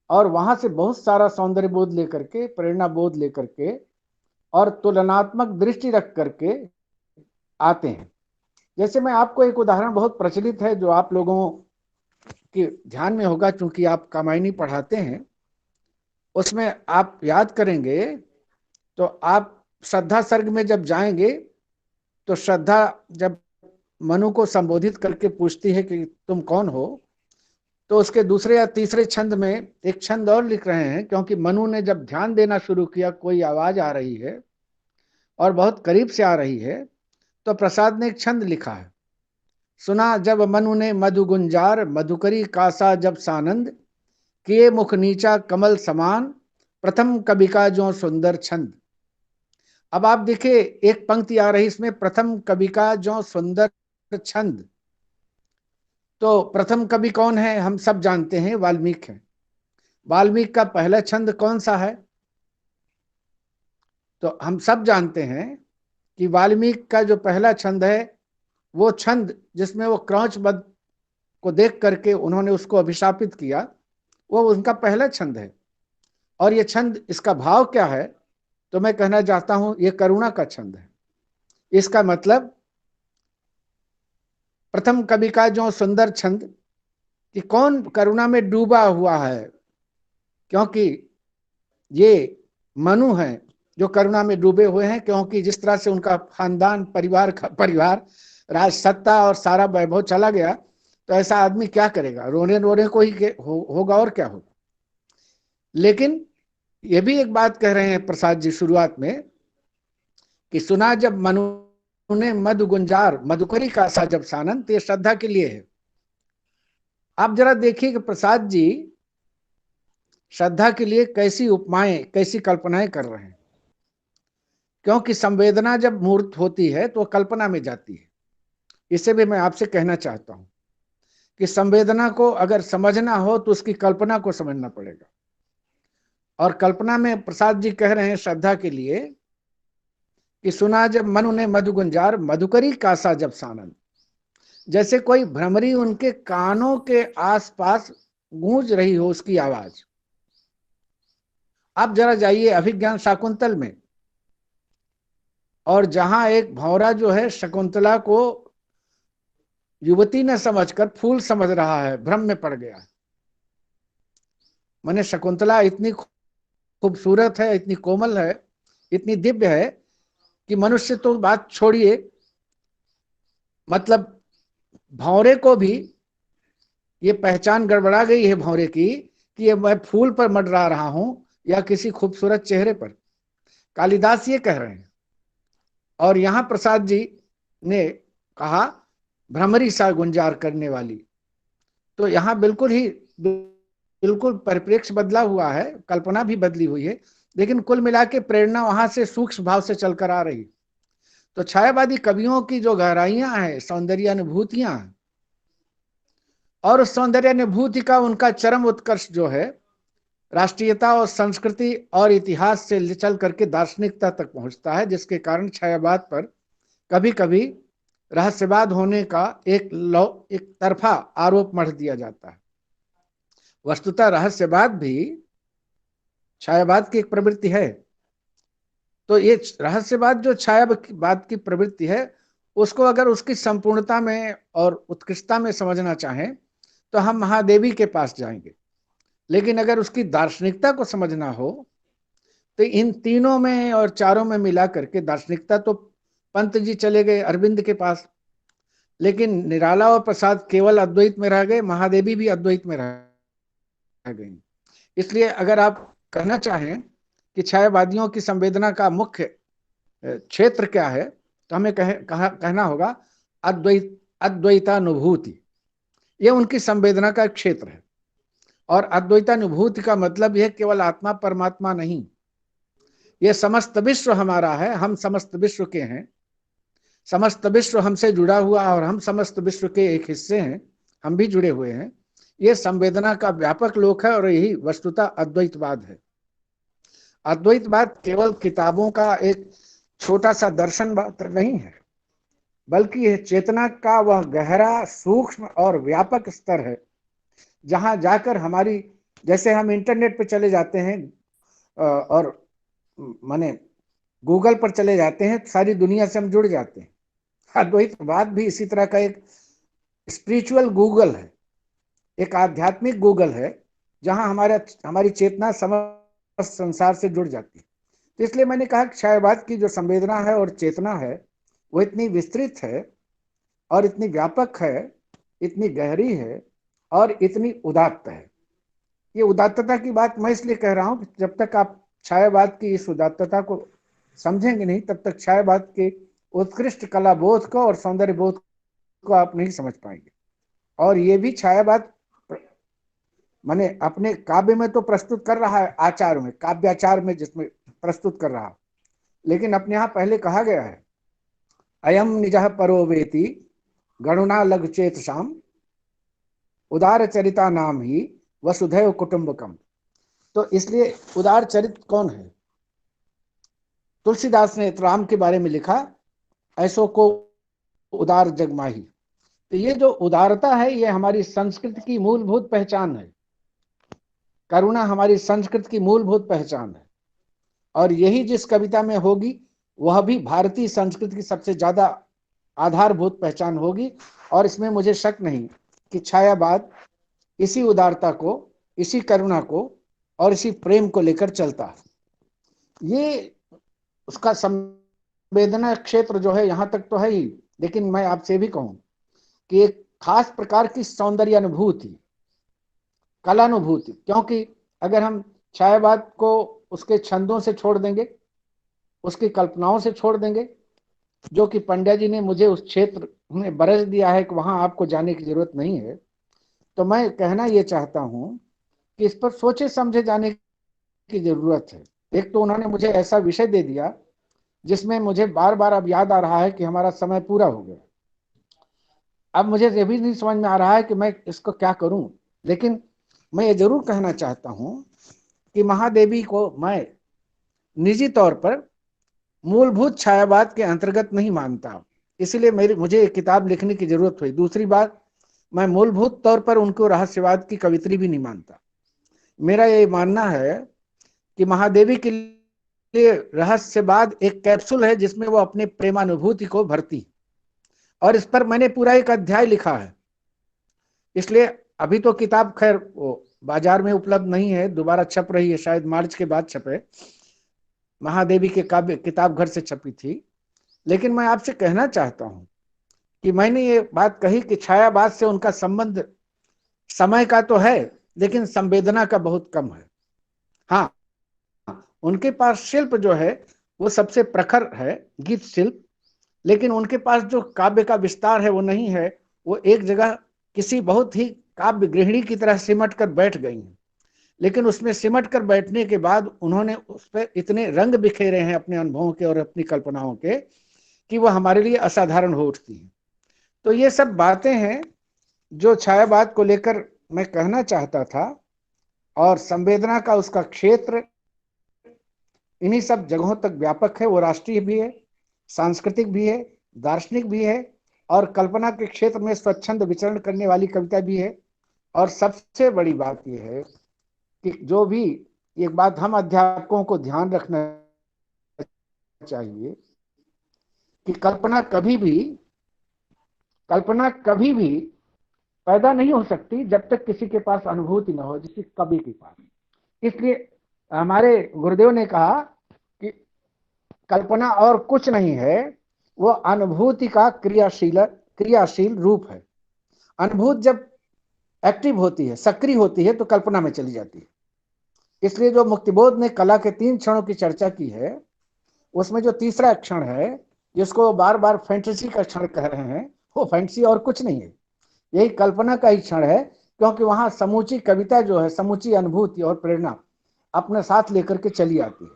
और वहां से बहुत सारा सौंदर्य बोध लेकर के, प्रेरणा बोध लेकर के और तुलनात्मक दृष्टि रख करके आते हैं। जैसे मैं आपको एक उदाहरण बहुत प्रचलित है जो आप लोगों के ध्यान में होगा, चूंकि आप कामायनी पढ़ाते हैं, उसमें आप याद करेंगे तो आप श्रद्धा सर्ग में जब जाएंगे तो श्रद्धा जब मनु को संबोधित करके पूछती है कि तुम कौन हो, तो उसके दूसरे या तीसरे छंद में एक छंद और लिख रहे हैं, क्योंकि मनु ने जब ध्यान देना शुरू किया कोई आवाज आ रही है और बहुत करीब से आ रही है, तो प्रसाद ने एक छंद लिखा है। सुना जब मनु ने मधु गुंजार, मधुकरी कासा जब सानंद, किए मुख नीचा कमल समान, प्रथम कवि का जो सुंदर छंद। अब आप देखिए एक पंक्ति आ रही इसमें, प्रथम कवि का जो सुंदर छंद। तो प्रथम कवि कौन है? हम सब जानते हैं, वाल्मीकि है। वाल्मीकि का पहला छंद कौन सा है? तो हम सब जानते हैं कि वाल्मीकि का जो पहला छंद है वो छंद जिसमें वो क्रौच वध को देख करके उन्होंने उसको अभिशापित किया, वो उनका पहला छंद है। और ये छंद, इसका भाव क्या है? तो मैं कहना चाहता हूं ये करुणा का छंद है। इसका मतलब प्रथम कवि का जो सुंदर छंद, कि कौन करुणा में डूबा हुआ है, क्योंकि ये मनु हैं जो करुणा में डूबे हुए हैं, क्योंकि जिस तरह से उनका खानदान परिवार राज सत्ता और सारा वैभव चला गया, तो ऐसा आदमी क्या करेगा? रोने रोने को ही होगा और क्या होगा। लेकिन ये भी एक बात कह रहे हैं प्रसाद जी शुरुआत में कि सुना जब मनु ने मधु गुंजार, मधुकरी का सा जब सानंद, ये श्रद्धा के लिए है। आप जरा देखिए कि प्रसाद जी श्रद्धा के लिए कैसी उपमाएं, कैसी कल्पनाएं कर रहे हैं, क्योंकि संवेदना जब मूर्त होती है तो कल्पना में जाती है। इसे भी मैं आपसे कहना चाहता हूं कि संवेदना को अगर समझना हो तो उसकी कल्पना को समझना पड़ेगा। और कल्पना में प्रसाद जी कह रहे हैं श्रद्धा के लिए कि सुना जब मनु ने मधु गुंजार, मधुकरी कासा जब सानंद। जैसे कोई भ्रमरी उनके कानों के आसपास गूंज रही हो उसकी आवाज। आप जरा जाइए अभिज्ञान शाकुंतल में, और जहां एक भौरा जो है शकुंतला को युवती न समझकर फूल समझ रहा है, भ्रम में पड़ गया। माने शकुंतला इतनी खूबसूरत है, इतनी कोमल है, इतनी दिव्य है कि मनुष्य तो बात छोड़िए, मतलब भौरे को भी ये पहचान गड़बड़ा गई है भौरे की कि ये मैं फूल पर मंडरा रहा हूं या किसी खूबसूरत चेहरे पर। कालिदास ये कह रहे हैं, और यहां प्रसाद जी ने कहा भ्रमरी सा गुंजार करने वाली। तो यहां बिल्कुल परिप्रेक्ष्य बदला हुआ है, कल्पना भी बदली हुई है, लेकिन कुल मिला के प्रेरणा वहां से सूक्ष्म भाव से चलकर आ रही। तो छायावादी कवियों की जो गहराइयां हैं, सौंदर्य अनुभूतियां हैं, और उस सौंदर्य अनुभूति का उनका चरम उत्कर्ष जो है राष्ट्रीयता और संस्कृति और इतिहास से चल करके दार्शनिकता तक पहुंचता है, जिसके कारण छायावाद पर कभी कभी रहस्यवाद होने का एक तरफा आरोप मढ़ दिया जाता है। वस्तुतः रहस्यवाद भी छायावाद की एक प्रवृत्ति है। तो ये रहस्यवाद जो छायावाद की प्रवृत्ति है, उसको अगर उसकी संपूर्णता में और उत्कृष्टता में समझना चाहें तो हम महादेवी के पास जाएंगे। लेकिन अगर उसकी दार्शनिकता को समझना हो तो इन तीनों में और चारों में मिला करके, दार्शनिकता तो पंत जी चले गए अरविंद के पास, लेकिन निराला और प्रसाद केवल अद्वैत में रह गए, महादेवी भी अद्वैत में रह गई। इसलिए अगर आप कहना चाहें कि छायावादियों की संवेदना का मुख्य क्षेत्र क्या है, तो हमें कहना होगा अद्वैतानुभूति। ये उनकी संवेदना का क्षेत्र है। और अद्वैतानुभूति का मतलब यह केवल आत्मा परमात्मा नहीं, ये समस्त विश्व हमारा है, हम समस्त विश्व के हैं, समस्त विश्व हमसे जुड़ा हुआ और हम समस्त विश्व के एक हिस्से हैं, हम भी जुड़े हुए हैं। ये संवेदना का व्यापक लोक है और यही वस्तुतः अद्वैतवाद है। अद्वैतवाद केवल किताबों का एक छोटा सा दर्शन मात्र नहीं है, बल्कि यह चेतना का वह गहरा, सूक्ष्म और व्यापक स्तर है, जहां जाकर हमारी, जैसे हम इंटरनेट पे चले जाते हैं और माने गूगल पर चले जाते हैं, सारी दुनिया से हम जुड़ जाते हैं। अद्वैतवाद भी इसी तरह का एक स्पिरिचुअल गूगल है, एक आध्यात्मिक गूगल है, जहां हमारी चेतना समस्त संसार से जुड़ जाती है। तो इसलिए मैंने कहा कि छायावाद की जो संवेदना है और चेतना है वो इतनी विस्तृत है और इतनी व्यापक है, इतनी गहरी है और इतनी उदात्त है। ये उदात्तता की बात मैं इसलिए कह रहा हूं कि जब तक आप छायावाद की इस उदात्तता को समझेंगे नहीं, तब तक छायावाद के उत्कृष्ट कला बोध को और सौंदर्य बोध को आप नहीं समझ पाएंगे। और ये भी छायावाद माने अपने काव्य में तो प्रस्तुत कर रहा है, आचार में, काव्याचार में जिसमें प्रस्तुत कर रहा, लेकिन अपने यहाँ पहले कहा गया है अयम निजः परो वेति गणुना लघु चेतसाम उदार चरिता नाम ही वसुधैव कुटुंबकम। तो इसलिए उदार चरित्र कौन है? तुलसीदास ने राम के बारे में लिखा, ऐसो को उदार जगमाही। तो ये जो उदारता है ये हमारी संस्कृति की मूलभूत पहचान है, करुणा हमारी संस्कृति की मूलभूत पहचान है। और यही जिस कविता में होगी वह भी भारतीय संस्कृति की सबसे ज्यादा आधारभूत पहचान होगी। और इसमें मुझे शक नहीं कि छायावाद इसी उदारता को, इसी करुणा को और इसी प्रेम को लेकर चलता है। ये उसका संवेदना क्षेत्र जो है यहाँ तक तो है ही, लेकिन मैं आपसे भी कहूं कि एक खास प्रकार की सौंदर्य अनुभूति, कलानुभूति, क्योंकि अगर हम छायावाद को उसके छंदों से छोड़ देंगे, उसकी कल्पनाओं से छोड़ देंगे, जो कि पंड्या जी ने मुझे उस क्षेत्र में बरस दिया है कि वहां आपको जाने की जरूरत नहीं है, तो मैं कहना यह चाहता हूं कि इस पर सोचे समझे जाने की जरूरत है। एक तो उन्होंने मुझे ऐसा विषय दे दिया जिसमें मुझे बार बार अब याद आ रहा है कि हमारा समय पूरा हो गया। अब मुझे ये भी नहीं समझ में आ रहा है कि मैं इसको क्या करूं, लेकिन मैं ये जरूर कहना चाहता हूं कि महादेवी को मैं निजी तौर पर मूलभूत छायावाद के अंतर्गत नहीं मानता, इसलिए मुझे एक किताब लिखने की जरूरत हुई। दूसरी बात, मैं मूलभूत तौर पर उनको रहस्यवाद की कवित्री भी नहीं मानता। मेरा ये मानना है कि महादेवी के लिए रहस्यवाद एक कैप्सूल है जिसमें वो अपने प्रेमानुभूति को भरती, और इस पर मैंने पूरा एक अध्याय लिखा है। इसलिए अभी तो किताब खैर वो बाजार में उपलब्ध नहीं है, दोबारा छप रही है, शायद मार्च के बाद छपे, महादेवी के काव्य किताब घर से छपी थी। लेकिन मैं आपसे कहना चाहता हूं कि मैंने ये बात कही कि छायावाद से उनका संबंध समय का तो है, लेकिन संवेदना का बहुत कम है। हाँ, उनके पास शिल्प जो है वो सबसे प्रखर है, गीत शिल्प, लेकिन उनके पास जो काव्य का विस्तार है वो नहीं है। वो एक जगह किसी बहुत ही काव्य गृहिणी की तरह सिमट कर बैठ गई हैं, लेकिन उसमें सिमट कर बैठने के बाद उन्होंने उस पर इतने रंग बिखेरे हैं अपने अनुभवों के और अपनी कल्पनाओं के कि वह हमारे लिए असाधारण हो उठती हैं। तो ये सब बातें हैं जो छायावाद को लेकर मैं कहना चाहता था। और संवेदना का उसका क्षेत्र इन्हीं सब जगहों तक व्यापक है। वो राष्ट्रीय भी है, सांस्कृतिक भी है, दार्शनिक भी है, और कल्पना के क्षेत्र में स्वच्छंद विचरण करने वाली कविता भी है। और सबसे बड़ी बात यह है कि जो भी एक बात हम अध्यापकों को ध्यान रखना चाहिए कि कल्पना कभी भी पैदा नहीं हो सकती जब तक किसी के पास अनुभूति न हो, जिसकी कवि के पास। इसलिए हमारे गुरुदेव ने कहा कि कल्पना और कुछ नहीं है, वो अनुभूति का क्रियाशील रूप है। अनुभूति जब एक्टिव होती है, सक्रिय होती है, तो कल्पना में चली जाती है। इसलिए जो मुक्तिबोध ने कला के 3 क्षणों की चर्चा की है, उसमें जो तीसरा क्षण है, जिसको बार बार फैंटेसी का क्षण कह रहे हैं, वो फैंटेसी और कुछ नहीं है, यही कल्पना का ही क्षण है। क्योंकि वहां समूची कविता जो है, समूची अनुभूति और प्रेरणा अपने साथ लेकर के चली आती है।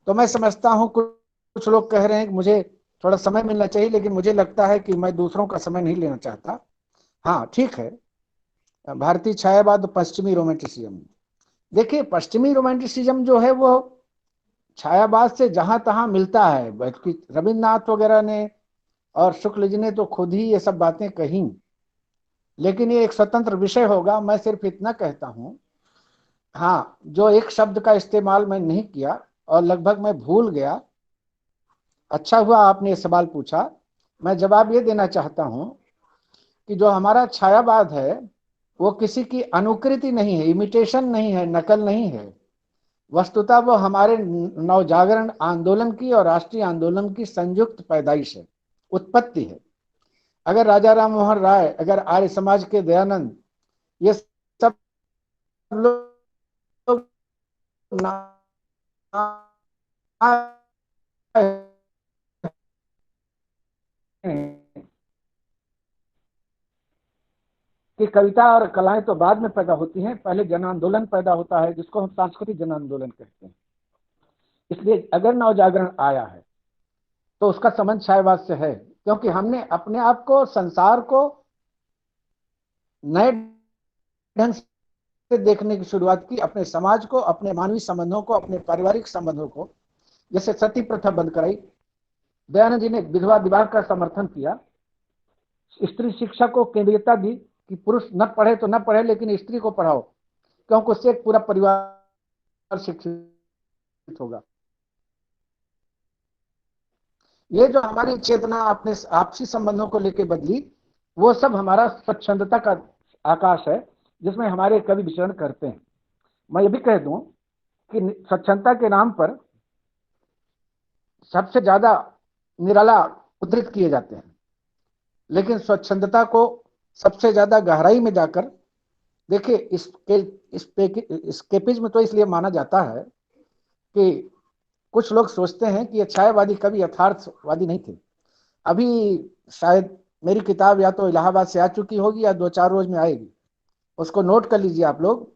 तो मैं समझता हूं, कुछ लोग कह रहे हैं कि मुझे थोड़ा समय मिलना चाहिए, लेकिन मुझे लगता है कि मैं दूसरों का समय नहीं लेना चाहता। हाँ, ठीक है, भारतीय छायावाद, पश्चिमी रोमांटिसिज्म। देखिए, पश्चिमी रोमांटिसिज्म जो है वो छायावाद से जहां तहां मिलता है, बल्कि रविन्द्रनाथ वगैरह ने और शुक्ल जी ने तो खुद ही ये सब बातें कही, लेकिन ये एक स्वतंत्र विषय होगा। मैं सिर्फ इतना कहता हूं, हाँ, जो एक शब्द का इस्तेमाल मैं नहीं किया और लगभग मैं भूल गया, अच्छा हुआ आपने ये सवाल पूछा। मैं जवाब ये देना चाहता हूं कि जो हमारा छायावाद है वो किसी की अनुकृति नहीं है, इमिटेशन नहीं है, नकल नहीं है। वस्तुतः वो हमारे नवजागरण आंदोलन की और राष्ट्रीय आंदोलन की संयुक्त पैदाइश है, उत्पत्ति है। अगर राजा राम मोहन राय, अगर आर्य समाज के दयानंद, ये सब लोग कि कविता और कलाएं तो बाद में पैदा होती हैं, पहले जन आंदोलन पैदा होता है, जिसको हम सांस्कृतिक जन आंदोलन कहते हैं। इसलिए अगर नवजागरण आया है तो उसका संबंध छायावाद से है, क्योंकि हमने अपने आप को, संसार को नए ढंग से देखने की शुरुआत की, अपने समाज को, अपने मानवीय संबंधों को, अपने पारिवारिक संबंधों को। जैसे सती प्रथा बंद कराई, दयानंद जी ने विधवा विवाह का समर्थन किया, स्त्री शिक्षा को केंद्रीयता दी कि पुरुष न पढ़े तो न पढ़े, लेकिन स्त्री को पढ़ाओ, क्योंकि उससे एक पूरा परिवार शिक्षित होगा। ये जो हमारी चेतना अपने आपसी संबंधों को लेकर बदली, वो सब हमारा स्वच्छंदता का आकाश है, जिसमें हमारे कवि विचरण करते हैं। मैं ये भी कह दूं कि स्वच्छंदता के नाम पर सबसे ज्यादा निराला उद्धृत किए जाते हैं, लेकिन स्वच्छंदता को सबसे ज्यादा गहराई में जाकर देखिए। स्केपिज्म तो इसलिए माना जाता है कि कुछ लोग सोचते हैं कि ये छायावादी कवि यथार्थवादी नहीं थे। अभी शायद मेरी किताब या तो इलाहाबाद से आ चुकी होगी या 2-4 रोज में आएगी, उसको नोट कर लीजिए आप लोग।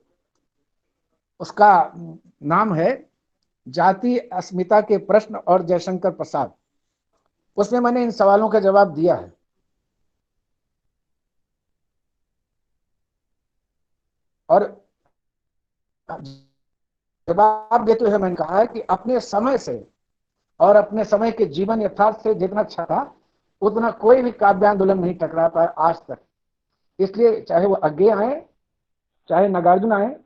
उसका नाम है जाति अस्मिता के प्रश्न और जयशंकर प्रसाद। उसमें मैंने इन सवालों का जवाब दिया है। और जवाब देते हुए मैंने कहा है कि अपने समय से और अपने समय के जीवन यथार्थ से जितना अच्छा था, उतना कोई भी काव्य आंदोलन नहीं टकरा पाया आज तक। इसलिए चाहे वो अज्ञे आए, चाहे नागार्जुन आए,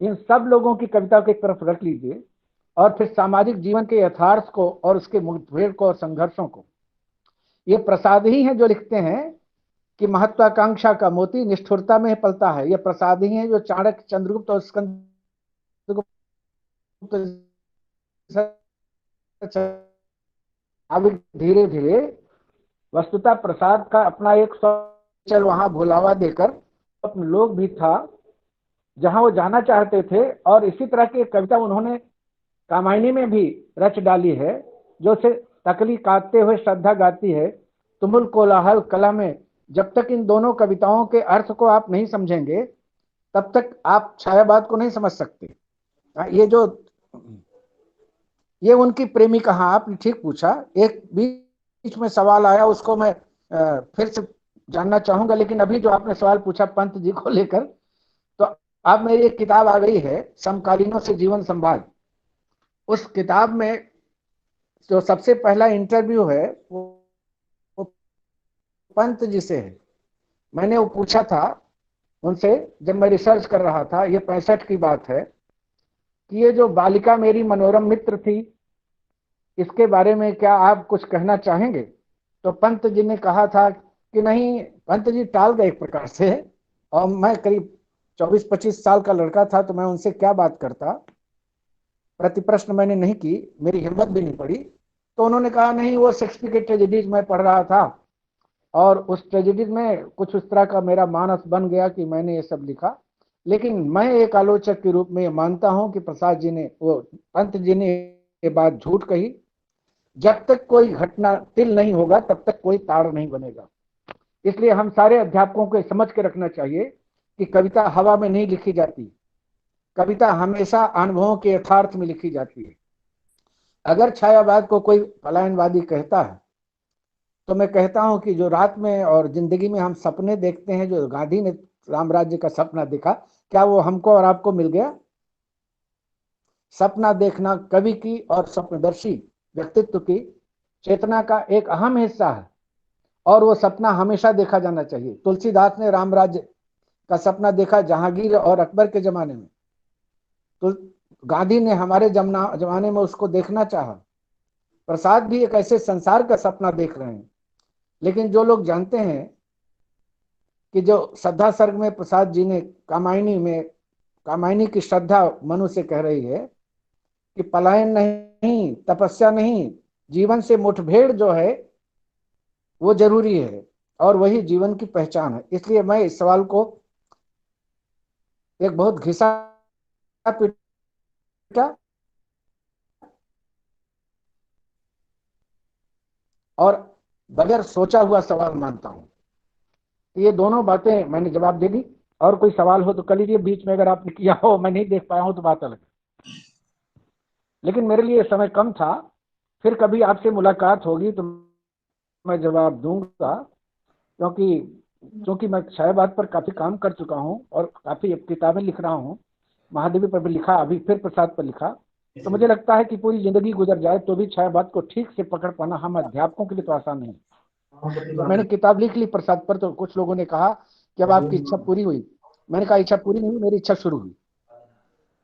इन सब लोगों की कविता को एक तरफ रख लीजिए और फिर सामाजिक जीवन के यथार्थ को और उसके मुठभेड़ को और संघर्षों को। ये प्रसाद ही हैं जो लिखते हैं कि महत्वाकांक्षा का मोती निष्ठुरता में पलता है। ये प्रसाद ही हैं जो चाणक्य, चंद्रगुप्त और स्कंदगुप्त धीरे धीरे वस्तुतः प्रसाद का अपना एक चल वहां भुलावा देकर अपने लोग भी था जहां वो जाना चाहते थे। और इसी तरह की कविता उन्होंने कामायनी में भी रच डाली है, जो से तकली काटते हुए श्रद्धा गाती है, तुमुल कोलाहल कला में। जब तक इन दोनों कविताओं के अर्थ को आप नहीं समझेंगे, तब तक आप छायावाद को नहीं समझ सकते। ये उनकी प्रेमिका, हाँ आपने ठीक पूछा। एक बीच में सवाल आया, उसको मैं फिर से जानना चाहूंगा, लेकिन अभी जो आपने सवाल पूछा पंत जी को लेकर, तो अब मेरी एक किताब आ गई है, समकालीनों से जीवन संवाद। उस किताब में जो सबसे पहला इंटरव्यू है वो पंत जी से है। मैंने वो पूछा था उनसे जब मैं रिसर्च कर रहा था, ये 65 की बात है, कि ये जो बालिका मेरी मनोरम मित्र थी, इसके बारे में क्या आप कुछ कहना चाहेंगे? तो पंत जी ने कहा था कि नहीं, पंत जी टाल गए एक प्रकार से, और मैं करीब 24-25 साल का लड़का था, तो मैं उनसे क्या बात करता। प्रति प्रश्न मैंने नहीं की, मेरी हिम्मत भी नहीं पड़ी। तो उन्होंने कहा नहीं, वो शेक्सपियर की ट्रेजेडीज मैं पढ़ रहा था, और उस ट्रेजेडीज में कुछ उस तरह का मेरा मानस बन गया कि मैंने ये सब लिखा। लेकिन मैं एक आलोचक के रूप में मानता हूं कि प्रसाद जी ने, वो पंत जी ने ये बात झूठ कही। जब तक कोई घटना तिल नहीं होगा तब तक कोई ताड़ नहीं बनेगा। इसलिए हम सारे अध्यापकों को समझ के रखना चाहिए कि कविता हवा में नहीं लिखी जाती, कविता हमेशा अनुभवों के यथार्थ में लिखी जाती है। अगर छायावाद को कोई पलायनवादी कहता है, तो मैं कहता हूं कि जो रात में और जिंदगी में हम सपने देखते हैं, जो गांधी ने रामराज्य का सपना देखा, क्या वो हमको और आपको मिल गया? सपना देखना कवि की और स्वप्नदर्शी व्यक्तित्व की चेतना का एक अहम हिस्सा है, और वो सपना हमेशा देखा जाना चाहिए। तुलसीदास ने रामराज्य का सपना देखा जहांगीर और अकबर के जमाने में, तो गांधी ने हमारे जमाने में उसको देखना चाहा। प्रसाद भी एक ऐसे संसार का सपना देख रहे हैं। लेकिन जो लोग जानते हैं कि जो श्रद्धा सर्ग में प्रसाद जी ने कामायनी की श्रद्धा मनु से कह रही है कि पलायन नहीं, तपस्या नहीं, जीवन से मुठभेड़ जो है वो जरूरी है, और वही जीवन की पहचान है। इसलिए मैं इस सवाल को एक बहुत घिसा पीटा और बगैर सोचा हुआ सवाल मानता हूं। ये दोनों बातें मैंने जवाब दे दी। और कोई सवाल हो तो कर लीजिए, बीच में अगर आपने किया हो, मैं नहीं देख पाया हूं तो बात अलग। लेकिन मेरे लिए समय कम था, फिर कभी आपसे मुलाकात होगी तो मैं जवाब दूंगा, क्योंकि मैं छायावाद पर काफी काम कर चुका हूं और काफी किताबें लिख रहा हूं। महादेवी पर भी लिखा, अभी फिर प्रसाद पर लिखा। तो मुझे लगता है कि पूरी जिंदगी गुजर जाए तो भी छायावाद को ठीक से पकड़ पाना हम अध्यापकों के लिए तो आसान नहीं। तो मैंने किताब लिख ली प्रसाद पर, तो कुछ लोगों ने कहा कि अब आपकी इच्छा पूरी हुई। मैंने कहा इच्छा पूरी नहीं हुई, मेरी इच्छा शुरू हुई।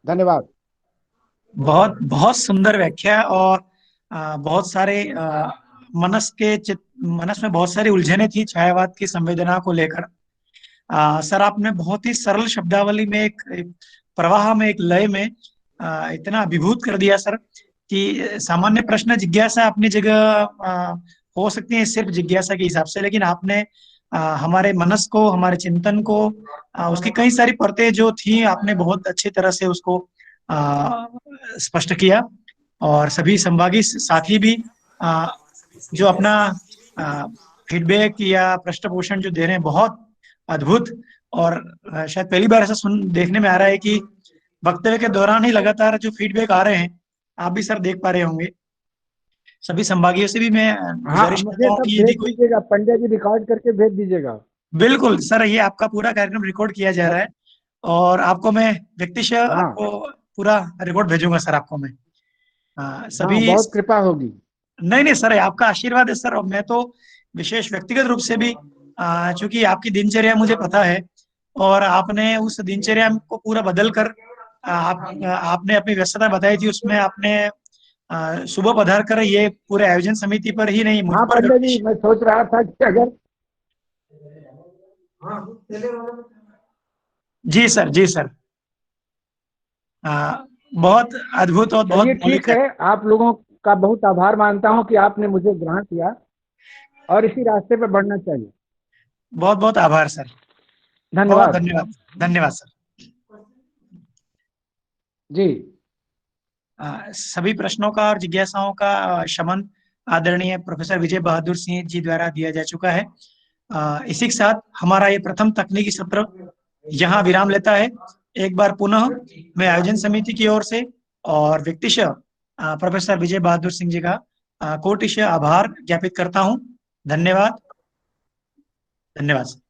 धन्यवाद। बहुत बहुत सुंदर व्याख्या। और बहुत सारे मनस में बहुत सारी उलझने थी छायावाद की संवेदना को लेकर। सर आपने बहुत ही सरल शब्दावली में एक प्रवाह में, एक लय में इतना अभिभूत कर दिया सर कि सामान्य प्रश्न जिज्ञासा अपनी जगह हो सकती है सिर्फ जिज्ञासा के हिसाब से, लेकिन आपने हमारे मनस को, हमारे चिंतन को, उसकी कई सारी परतें जो थी, आपने बहुत अच्छी तरह से उसको स्पष्ट किया। और सभी संभागी साथी भी जो अपना फीडबैक या पृष्ठपोषण जो दे रहे हैं, बहुत अद्भुत। और शायद पहली बार ऐसा देखने में आ रहा है कि वक्तव्य के दौरान ही लगातार जो फीडबैक आ रहे हैं, आप भी सर देख पा रहे होंगे। सभी संभागियों से भी मैं गुजारिश मुझे करता हूँ सब कि भेज यदि कोई, दीजिएगा, पंड्या जी रिकॉर्ड करके भेज दीजिएगा। बिल्कुल सर, ये आपका पूरा कार्यक्रम रिकॉर्ड किया जा रहा है और आपको मैं व्यक्तिशः आपको पूरा रिकॉर्ड भेजूंगा सर आपको मैं। सभी बहुत कृपा होगी। नहीं नहीं सर, आपका आशीर्वाद है सर। और मैं तो विशेष व्यक्तिगत रूप से भी, चूंकि आपकी दिनचर्या मुझे पता है और आपने उस दिनचर्या को पूरा बदल कर आपने अपनी व्यस्तता बताई थी, उसमें आपने सुबह पधार कर ये पूरे आयोजन समिति पर ही नहीं, मुझ पर पंड्या जी, मैं सोच रहा था कि अगर जी सर, जी सर। बहुत अद्भुत और बहुत चलिए मौलिक ठीक है, आप लोगों का बहुत आभार मानता हूं कि आपने मुझे ग्रहण किया, और इसी रास्ते पर बढ़ना चाहिए। बहुत बहुत आभार सर। बहुत धन्यवाद धन्यवाद। धन्यवाद सर। जी। सभी प्रश्नों का और जिज्ञासाओं का शमन आदरणीय प्रोफेसर विजय बहादुर सिंह जी द्वारा दिया जा चुका है। इसी के साथ हमारा ये प्रथम तकनीकी सत्र यहाँ विराम लेता है। एक बार पुनः मैं आयोजन समिति की ओर से और व्यक्तिशः प्रोफेसर विजय बहादुर सिंह जी का कोटिशः आभार ज्ञापित करता हूँ। धन्यवाद। धन्यवाद।